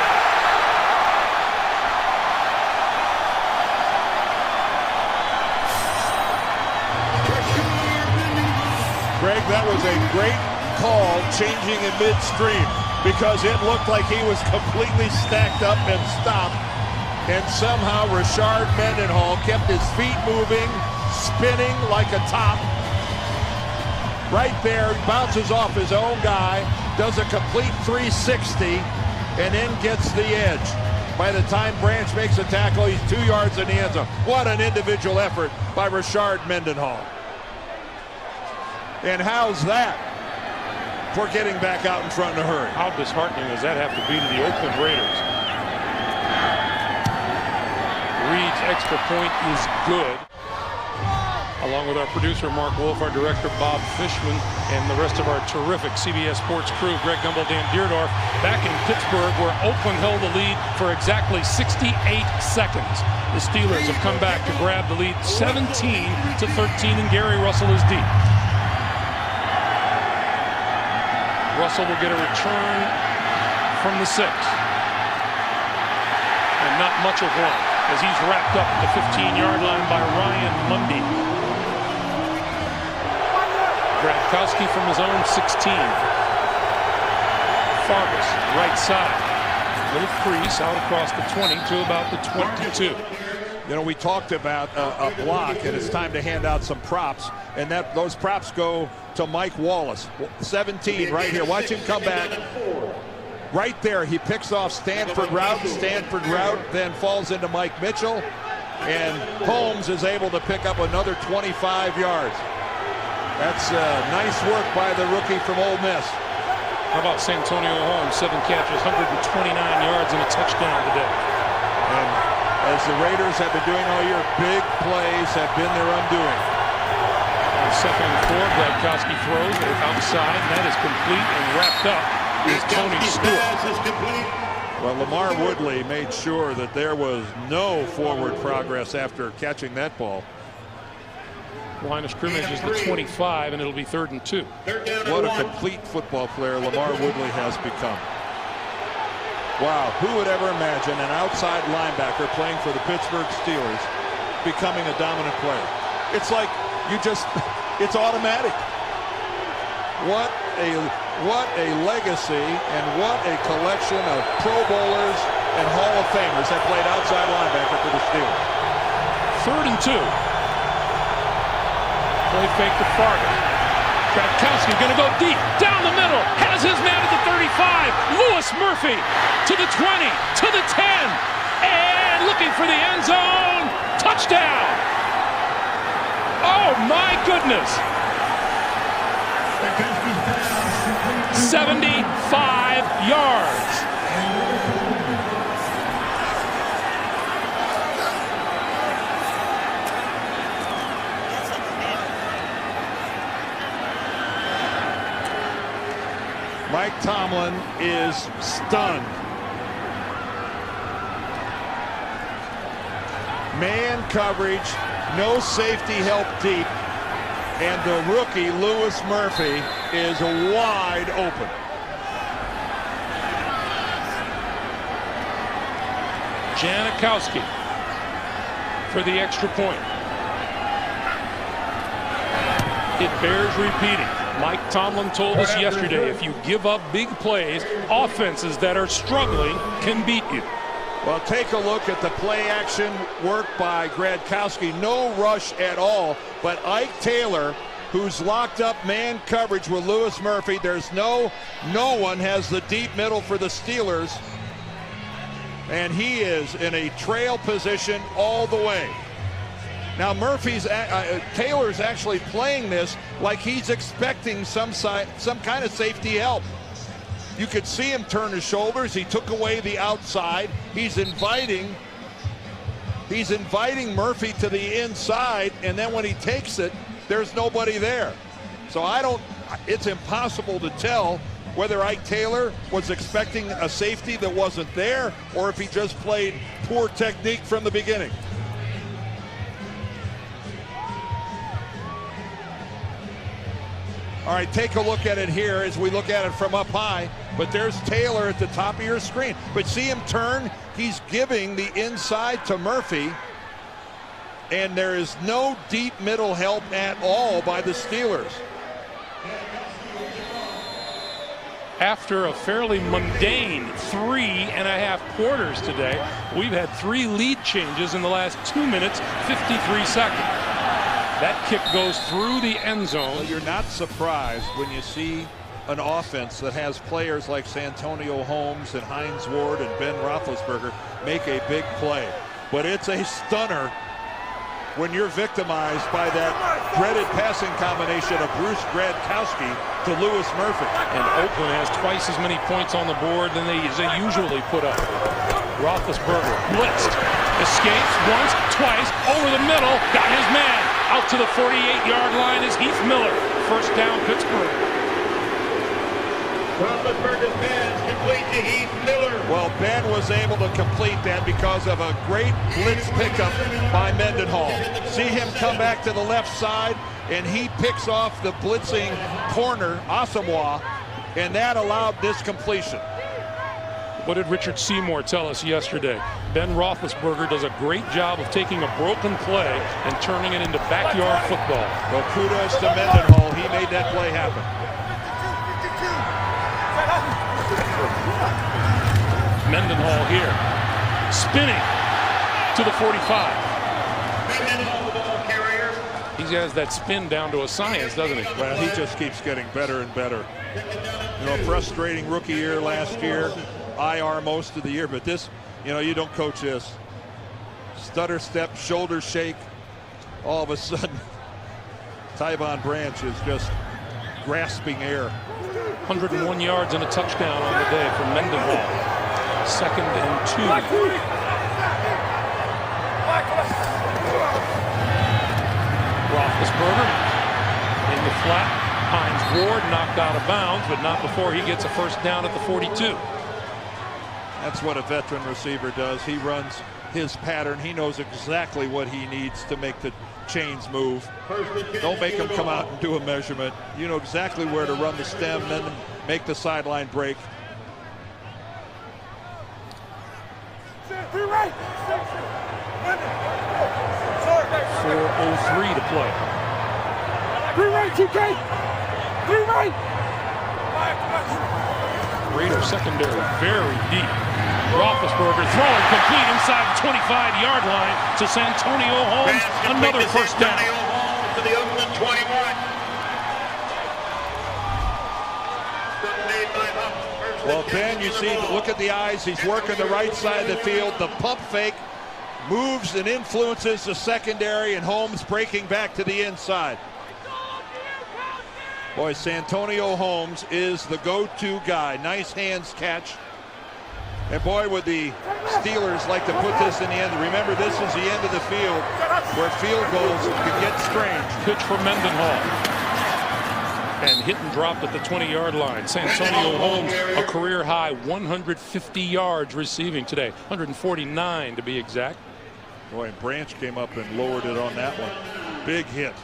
Greg, that was a great call, changing in midstream, because it looked like he was completely stacked up and stopped. And somehow Rashard Mendenhall kept his feet moving, spinning like a top. Right there, bounces off his own guy, does a complete 360, and then gets the edge. By the time Branch makes a tackle, he's 2 yards in the end zone. What an individual effort by Rashard Mendenhall. And how's that for getting back out in front in a hurry? How disheartening does that have to be to the Oakland Raiders? Reed's extra point is good. Along with our producer, Mark Wolf, our director, Bob Fishman, and the rest of our terrific CBS Sports crew, Greg Gumbel, Dan Deerdorf, back in Pittsburgh, where Oakland held the lead for exactly 68 seconds. The Steelers have come back to grab the lead 17-13, and Gary Russell is deep. Russell will get a return from the 6. And not much of one, as he's wrapped up at the 15-yard line by Ryan Mundy. Radkowski from his own 16. Fargas, right side. Little crease out across the 20 to about the 22. You know, we talked about a block, and it's time to hand out some props, and those props go to Mike Wallace. 17 right here. Watch him come back. Right there, he picks off Stanford route, then falls into Mike Mitchell, and Holmes is able to pick up another 25 yards. That's nice work by the rookie from Ole Miss. How about Santonio Holmes? 7 catches, 129 yards, and a touchdown today. And as the Raiders have been doing all year, big plays have been their undoing. On 2nd and 4, Radkowski throws it outside, and that is complete and wrapped up is Tony Stewart. Well, Lamar Woodley made sure that there was no forward progress after catching that ball. Line of scrimmage is the 25, and it'll be 3rd and 2. What a complete football player Lamar Woodley has become. Wow, who would ever imagine an outside linebacker playing for the Pittsburgh Steelers becoming a dominant player? It's like it's automatic. What a legacy and what a collection of Pro Bowlers and Hall of Famers that played outside linebacker for the Steelers. 3rd and 2. Play fake to Fargo. Gronkowski going to go deep, down the middle, has his man at the 35. Louis Murphy to the 20, to the 10, and looking for the end zone. Touchdown! Oh my goodness! 75 yards. Mike Tomlin is stunned. Man coverage, no safety help deep, and the rookie Louis Murphy is wide open. Janikowski for the extra point. It bears repeating. Mike Tomlin told us yesterday, if you give up big plays, offenses that are struggling can beat you. Well, take a look at the play action work by Gronkowski. No rush at all, but Ike Taylor, who's locked up man coverage with Louis Murphy. There's no one has the deep middle for the Steelers, and he is in a trail position all the way. Now Taylor's actually playing this like he's expecting some kind of safety help. You could see him turn his shoulders. He took away the outside. He's inviting Murphy to the inside, and then when he takes it, there's nobody there. So it's impossible to tell whether Ike Taylor was expecting a safety that wasn't there or if he just played poor technique from the beginning. All right, take a look at it here as we look at it from up high. But there's Taylor at the top of your screen. But see him turn? He's giving the inside to Murphy. And there is no deep middle help at all by the Steelers. After a fairly mundane 3.5 quarters today, we've had 3 lead changes in the last 2 minutes, 53 seconds. That kick goes through the end zone. Well, you're not surprised when you see an offense that has players like Santonio Holmes and Hines Ward and Ben Roethlisberger make a big play. But it's a stunner when you're victimized by that dreaded passing combination of Bruce Gronkowski to Louis Murphy. And Oakland has twice as many points on the board than they usually put up. Roethlisberger blitzed, escapes once, twice, over the middle, got his man. Out to the 48-yard line is Heath Miller. First down, Pittsburgh. Roethlisberger's pass complete to Heath Miller. Well, Ben was able to complete that because of a great blitz pickup by Mendenhall. See him come back to the left side, and he picks off the blitzing corner, Asamoah, and that allowed this completion. What did Richard Seymour tell us yesterday? Ben Roethlisberger does a great job of taking a broken play and turning it into backyard football. Well, kudos to Mendenhall. He made that play happen. Mendenhall here, spinning to the 45. Mendenhall, the ball carrier. He has that spin down to a science, doesn't he? Well, he just keeps getting better and better. You know, frustrating rookie year last year. IR most of the year, but this, you don't coach this. Stutter step, shoulder shake. All of a sudden, Tyvon Branch is just grasping air. 101 yards and a touchdown on the day for Mendenhall. 2nd and 2. Roethlisberger in the flat. Hines Ward knocked out of bounds, but not before he gets a first down at the 42. That's what a veteran receiver does. He runs his pattern. He knows exactly what he needs to make the chains move. Don't make him come out and do a measurement. You know exactly where to run the stem, then make the sideline break. 4:03 to play. Raider secondary very deep. Roethlisberger throwing complete inside the 25-yard line to Santonio Holmes. Another first down. To the Oakland 21. Well, Ben, you see, look at the eyes. He's working the right side of the field. The pump fake moves and influences the secondary, and Holmes breaking back to the inside. Boy, Santonio Holmes is the go-to guy. Nice hands catch. And boy, would the Steelers like to put this in the end. Remember, this is the end of the field where field goals can get strange. Pitch for Mendenhall. And hit and dropped at the 20-yard line. Santonio Holmes, a career high 150 yards receiving today. 149 to be exact. Boy, and Branch came up and lowered it on that one. Big hit.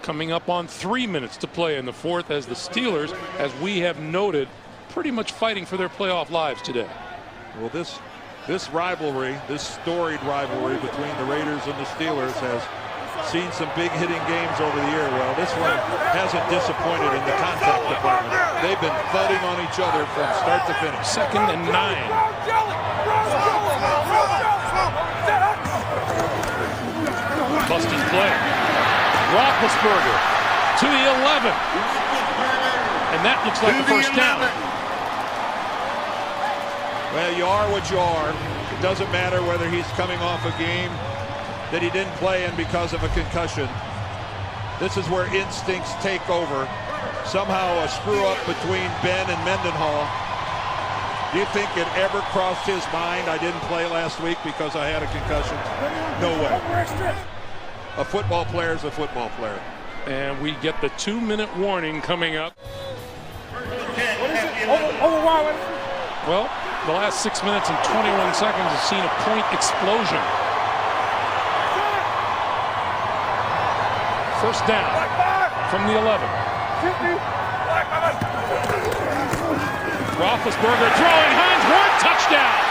Coming up on 3 minutes to play in the fourth, as the Steelers, as we have noted, pretty much fighting for their playoff lives today. Well, this rivalry, this storied rivalry between the Raiders and the Steelers has seen some big hitting games over the year. Well, this one hasn't disappointed in the contact department. They've been thudding on each other from start to finish. 2nd and 9. Busting play. Roethlisberger to the 11. And that looks like the first down. Well, you are what you are. It doesn't matter whether he's coming off a game that he didn't play in because of a concussion. This is where instincts take over. Somehow a screw up between Ben and Mendenhall. Do you think it ever crossed his mind, I didn't play last week because I had a concussion? No way. A football player is a football player. And we get the 2-minute warning coming up. Well, the last 6 minutes and 21 seconds have seen a point explosion. First down from the 11. Roethlisberger throwing, Hines Ward, touchdown.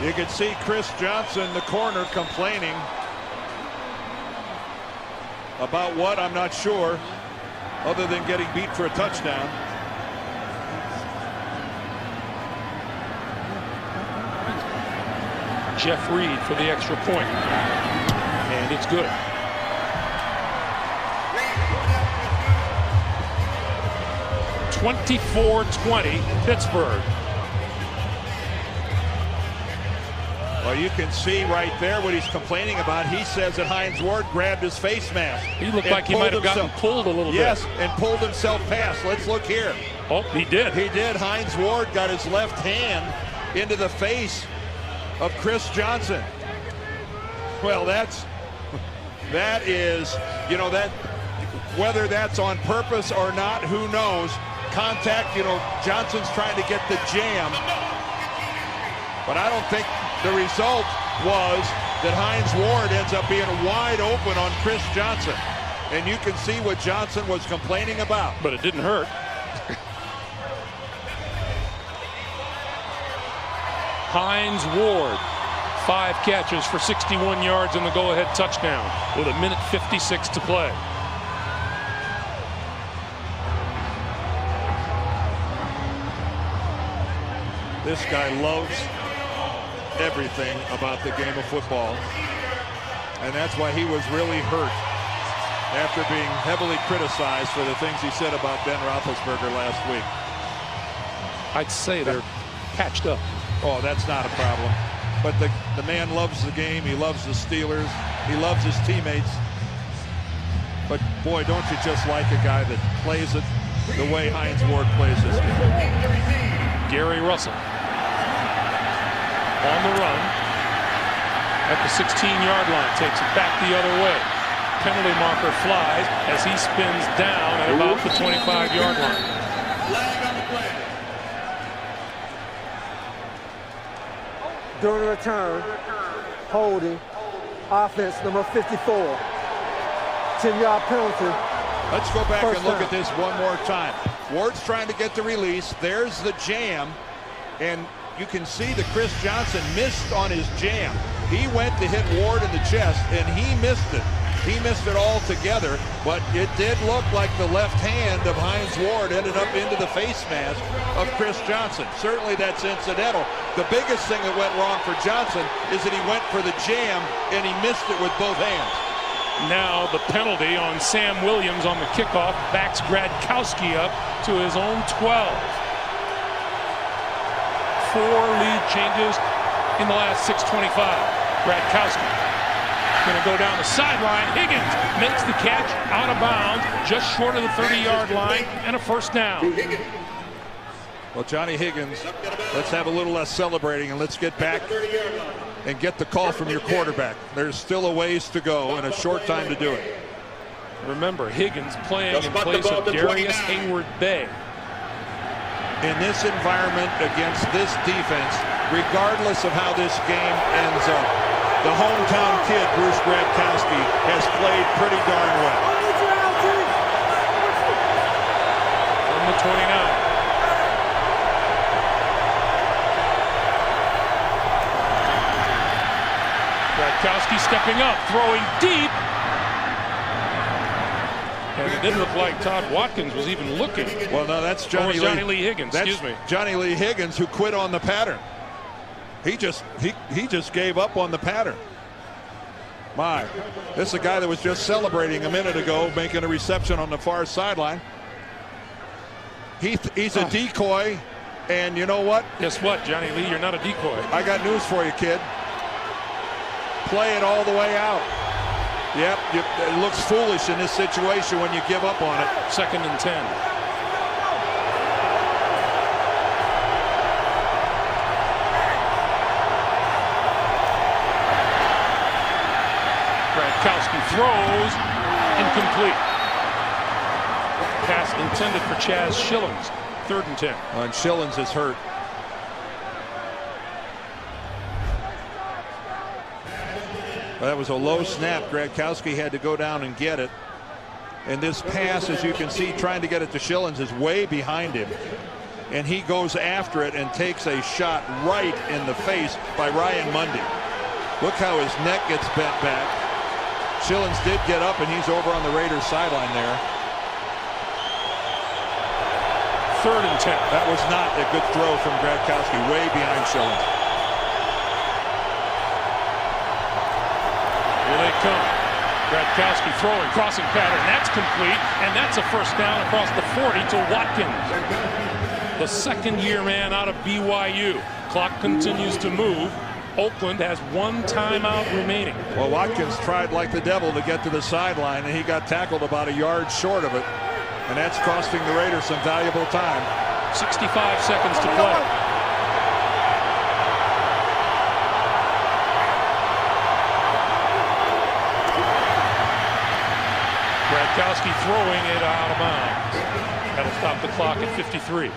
You can see Chris Johnson, the corner, complaining about what, I'm not sure, other than getting beat for a touchdown. Jeff Reed for the extra point. And it's good. (24-20) Pittsburgh. Well, you can see right there what he's complaining about. He says that Hines Ward grabbed his face mask. He looked like he might have gotten pulled a little bit. Yes, and pulled himself past. Let's look here. Oh, he did. He did. Hines Ward got his left hand into the face of Chris Johnson. Well, that is, you know, that whether that's on purpose or not, who knows? Contact, you know, Johnson's trying to get the jam. But I don't think the result was that Hines Ward ends up being wide open on Chris Johnson. And you can see what Johnson was complaining about. But it didn't hurt. Hines Ward, 5 catches for 61 yards and the go-ahead touchdown with 1:56 to play. This guy loves everything about the game of football, and that's why he was really hurt after being heavily criticized for the things he said about Ben Roethlisberger last week. I'd say they're patched up. Oh, that's not a problem. But the man loves the game. He loves the Steelers. He loves his teammates. But boy, don't you just like a guy that plays it the way Hines Ward plays this game. Gary Russell on the run at the 16-yard line, takes it back the other way. penalty marker flies as he spins down at about the 25-yard line. During the return, holding, offense number 54. 10-yard penalty. Let's go back First and look down. at this one more time. Ward's trying to get the release. There's the jam. And you can see that Chris Johnson missed on his jam. He went to hit Ward in the chest, and he missed it. He missed it altogether, but it did look like the left hand of Hines Ward ended up into the face mask of Chris Johnson. Certainly that's incidental. The biggest thing that went wrong for Johnson is that he went for the jam, and he missed it with both hands. Now the penalty on Sam Williams on the kickoff backs Gradkowski up to his own 12. 4 lead changes in the last 6:25. Gradkowski going to go down the sideline. Higgins makes the catch out of bounds just short of the 30-yard line and a first down. Well, Johnny Higgins, let's have a little less celebrating and let's get back and get the call from your quarterback. There's still a ways to go and a short time to do it. Remember, Higgins playing in place of Darius Hayward-Bay. In this environment against this defense, regardless of how this game ends up, the hometown kid, Bruce Gradkowski, has played pretty darn well. From the 29. Gradkowski stepping up, throwing deep. And it didn't look like Todd Watkins was even looking. Well, no, that's Johnny Lee Higgins, excuse me. Johnny Lee Higgins, who quit on the pattern. He just gave up on the pattern. My, this is a guy that was just celebrating a minute ago, making a reception on the far sideline. He's a decoy, and you know what? Guess what, Johnny Lee? You're not a decoy. I got news for you, kid. Play it all the way out. Yep, it looks foolish in this situation when you give up on it. 2nd and 10. Gradkowski throws, incomplete. Pass intended for Chaz Schillings. 3rd and 10. And Schillings is hurt. Well, that was a low snap. Gradkowski had to go down and get it. And this pass, as you can see, trying to get it to Schillings is way behind him. And he goes after it and takes a shot right in the face by Ryan Mundy. Look how his neck gets bent back. Schillings did get up, and he's over on the Raiders sideline there. 3rd and 10. That was not a good throw from Gradkowski, way behind Schillings. Here they come. Gradkowski throwing, crossing pattern. That's complete, and that's a first down across the 40 to Watkins. The second-year man out of BYU. Clock continues to move. Oakland has 1 timeout remaining. Well, Watkins tried like the devil to get to the sideline, and he got tackled about a yard short of it. And that's costing the Raiders some valuable time. 65 seconds to play. Gradkowski throwing it out of bounds. That'll stop the clock at 53.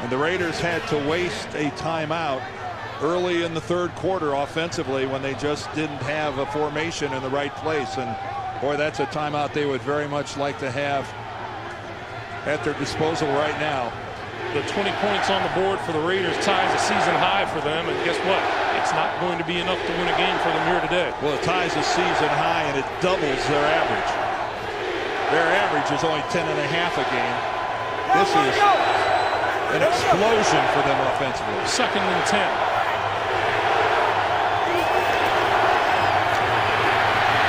And the Raiders had to waste a timeout early in the 3rd quarter offensively when they just didn't have a formation in the right place. And boy, that's a timeout they would very much like to have at their disposal right now. The 20 points on the board for the Raiders ties a season high for them, and guess what? It's not going to be enough to win a game for them here today. Well, it ties a season high, and it doubles their average. Their average is only 10.5 a game. This is an explosion for them offensively. 2nd and 10.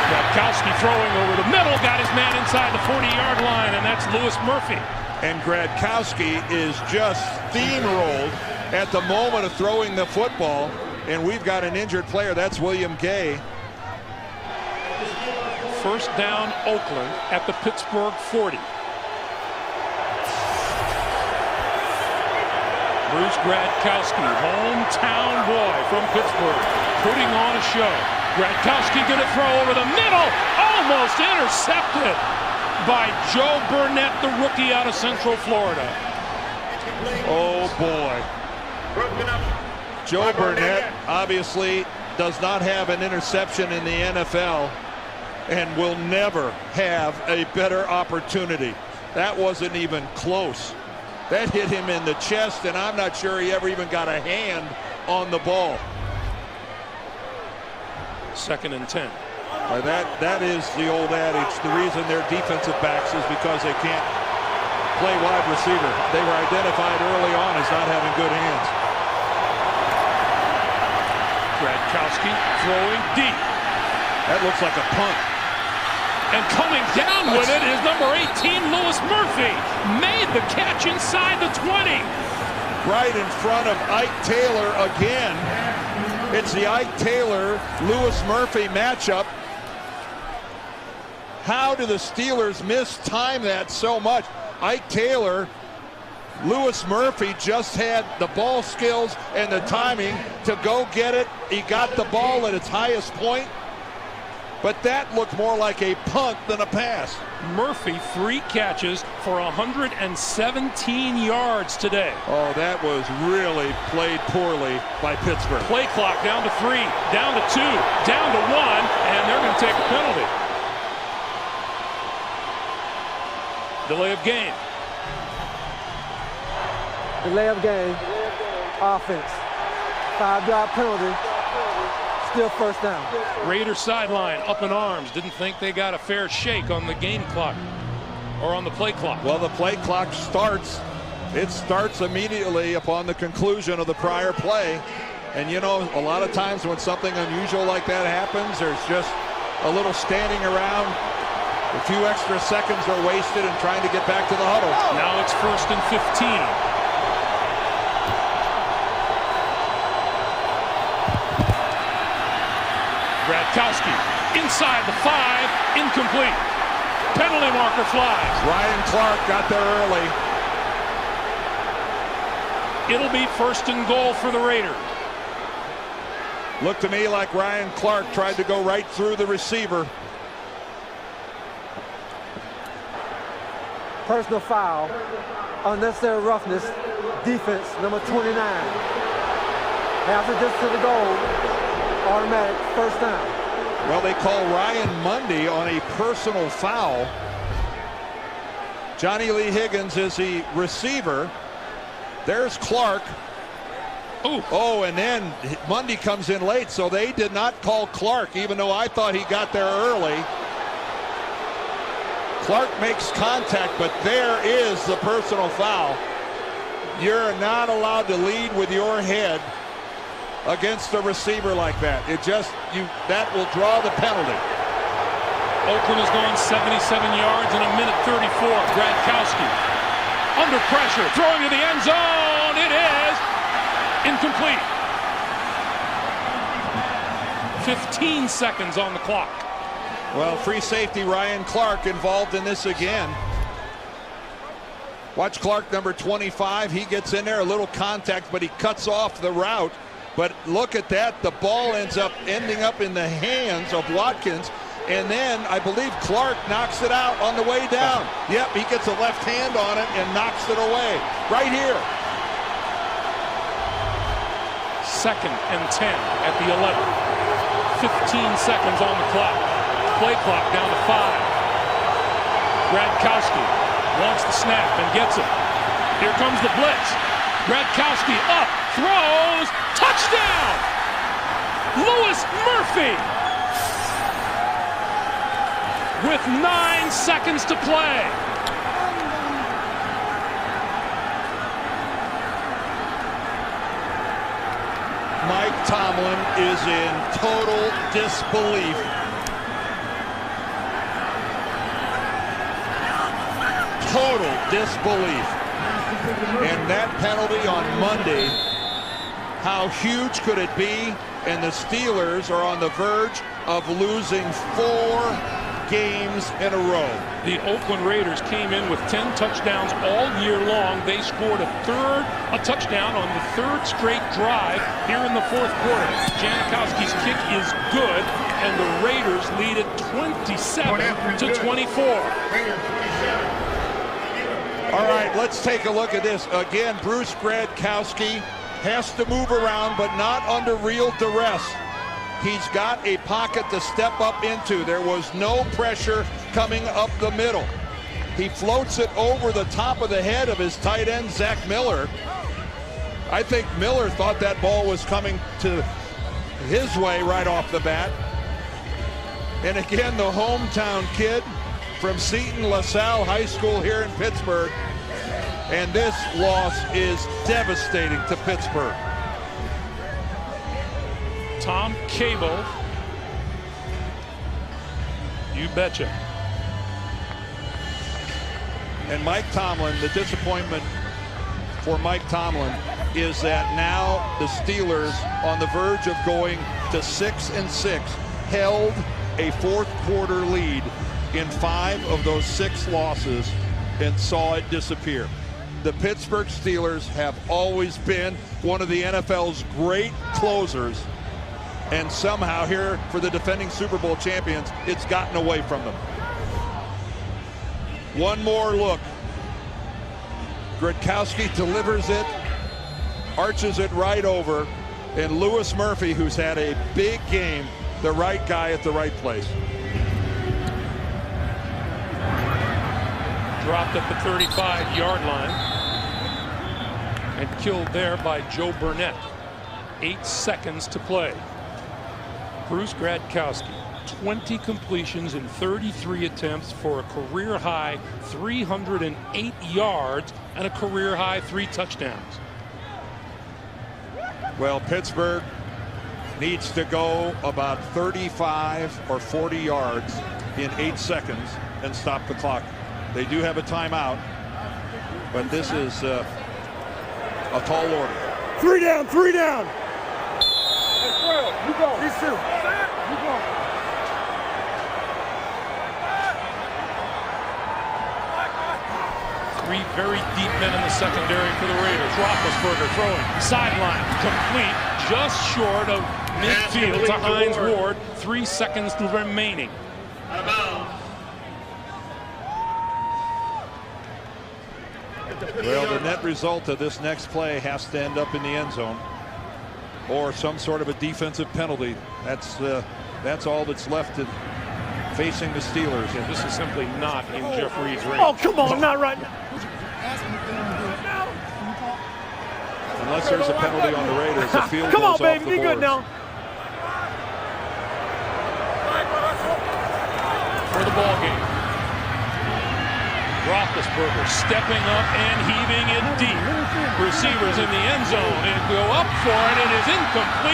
Gradkowski throwing over the middle, got his man inside the 40-yard line, and that's Louis Murphy. And Gradkowski is just steamrolled at the moment of throwing the football. And we've got an injured player. That's William Gay. First down, Oakland at the Pittsburgh 40. Bruce Gradkowski, hometown boy from Pittsburgh, putting on a show. Gradkowski going to throw over the middle, almost intercepted by Joe Burnett, the rookie out of Central Florida. Oh boy. Joe Burnett obviously does not have an interception in the NFL and will never have a better opportunity. That wasn't even close. That hit him in the chest, and I'm not sure he ever even got a hand on the ball. 2nd and 10. That is the old adage. The reason they're defensive backs is because they can't play wide receiver. They were identified early on as not having good hands. Gradkowski throwing deep. That looks like a punt. And coming down with it is number 18, Louis Murphy. Made the catch inside the 20. Right in front of Ike Taylor again. It's the Ike Taylor-Louis Murphy matchup. How do the Steelers mistime that so much? Ike Taylor, Louis Murphy just had the ball skills and the timing to go get it. He got the ball at its highest point, but that looked more like a punt than a pass. Murphy, 3 catches for 117 yards today. Oh, that was really played poorly by Pittsburgh. Play clock down to 3, down to 2, down to 1, and they're going to take a penalty. Delay of game. Delay of game. Offense. 5-yard penalty. Still first down. Raider sideline, up in arms. Didn't think they got a fair shake on the game clock or on the play clock. Well, the play clock starts. It starts immediately upon the conclusion of the prior play. And you know, a lot of times when something unusual like that happens, there's just a little standing around. A few extra seconds are wasted in trying to get back to the huddle. Now it's 1st and 15. Gradkowski inside the 5, incomplete. Penalty marker flies. Ryan Clark got there early. It'll be 1st and goal for the Raiders. Looked to me like Ryan Clark tried to go right through the receiver. Personal foul. Unnecessary roughness. Defense, number 29. Passes this to the goal. Automatic first down. Well, they call Ryan Mundy on a personal foul. Johnny Lee Higgins is the receiver. There's Clark. Ooh. Oh, and then Mundy comes in late, so they did not call Clark, even though I thought he got there early. Clark makes contact, but there is the personal foul. You're not allowed to lead with your head against a receiver like that. That will draw the penalty. Oakland has gone 77 yards in 1:34. Gradkowski under pressure, throwing to the end zone. It is incomplete. 15 seconds on the clock. Well, free safety Ryan Clark involved in this again. Watch Clark, number 25. He gets in there, a little contact, but he cuts off the route. But look at that. The ball ending up in the hands of Watkins. And then I believe Clark knocks it out on the way down. Yep, he gets a left hand on it and knocks it away. Right here. 2nd and 10 at the 11. 15 seconds on the clock. Play clock down to 5. Gradkowski wants the snap and gets it. Here comes the blitz. Gradkowski up, throws, touchdown! Louis Murphy with 9 seconds to play. Mike Tomlin is in total disbelief. Total disbelief. And that penalty on Monday, how huge could it be? And the Steelers are on the verge of losing 4 games in a row. The Oakland Raiders came in with 10 touchdowns all year long. They scored a touchdown on the third straight drive here in the fourth quarter. Janikowski's kick is good, and the Raiders lead it 27-24. All right, let's take a look at this. Again, Bruce Gradkowski has to move around, but not under real duress. He's got a pocket to step up into. There was no pressure coming up the middle. He floats it over the top of the head of his tight end, Zach Miller. I think Miller thought that ball was coming to his way right off the bat. And again, the hometown kid from Seton LaSalle High School here in Pittsburgh. And this loss is devastating to Pittsburgh. Tom Cable, you betcha. And Mike Tomlin, the disappointment for Mike Tomlin is that now the Steelers, on the verge of going to 6-6, held a fourth quarter lead in 5 of those 6 losses and saw it disappear. The Pittsburgh Steelers have always been one of the NFL's great closers, and somehow here for the defending Super Bowl champions, it's gotten away from them. One more look. Gradkowski delivers it, arches it right over, and Lewis Murphy, who's had a big game, the right guy at the right place. Dropped at the 35-yard line and killed there by Joe Burnett. 8 seconds to play. Bruce Gradkowski, 20 completions in 33 attempts for a career-high 308 yards and a career-high 3 touchdowns. Well, Pittsburgh needs to go about 35 or 40 yards in 8 seconds and stop the clock. They do have a timeout, but this is a tall order. 3 down, 3 down. You go. These 2. You go. 3 very deep men in the secondary for the Raiders. Roethlisberger throwing sideline complete, just short of midfield to Hines Ward. 3 seconds remaining. Well, the net result of this next play has to end up in the end zone or some sort of a defensive penalty. That's all that's left in facing the Steelers. Yeah, this is simply not in Jeff Reed's range. Oh, come on, not right now. Unless there's a penalty on the Raiders, the field come goes on, baby, off the be good boards. now. For the ball game. Roethlisberger stepping up and heaving it deep. Receivers in the end zone and go up for it. It is incomplete.